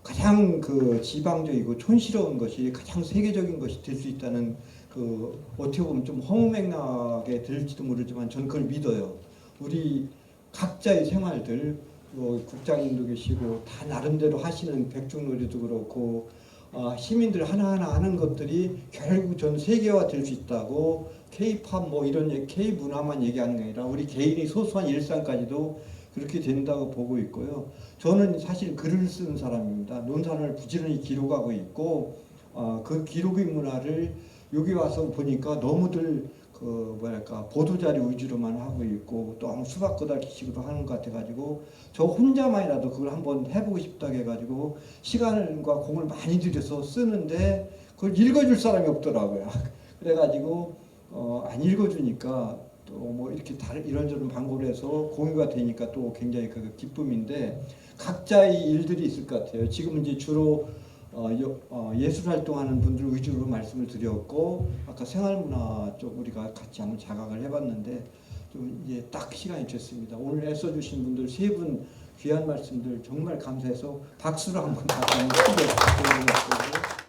가장 그 지방적이고 촌스러운 것이 가장 세계적인 것이 될 수 있다는 그 어떻게 보면 좀 허무맹랑하게 들릴지도 모르지만 저는 그걸 믿어요. 우리 각자의 생활들 국장님도 계시고 다 나름대로 하시는 백중놀이도 그렇고 시민들 하나하나 하는 것들이 결국 전 세계화 될 수 있다고 K-팝 뭐 이런 K-문화만 얘기하는 게 아니라 우리 개인의 소소한 일상까지도 그렇게 된다고 보고 있고요. 저는 사실 글을 쓰는 사람입니다. 논산을 부지런히 기록하고 있고 그 기록의 문화를 여기 와서 보니까 너무들 그 뭐랄까 보도자료 위주로만 하고 있고 또 아무 수박 거달기식으로 하는 것 같아가지고 저 혼자만이라도 그걸 한번 해보고 싶다고 해가지고 시간과 공을 많이 들여서 쓰는데 그걸 읽어줄 사람이 없더라고요. 그래가지고 안 읽어주니까 또 뭐 이렇게 다른 이런저런 방법을 해서 공유가 되니까 또 굉장히 그 기쁨인데 각자의 일들이 있을 것 같아요. 지금 이제 주로 예술 활동하는 분들 위주로 말씀을 드렸고 아까 생활문화 쪽 우리가 같이 한번 자각을 해봤는데 좀 이제 딱 시간이 됐습니다. 오늘 애써주신 분들 3분 귀한 말씀들 정말 감사해서 박수로 한번 다시 한번 크게 부탁드리겠습니다.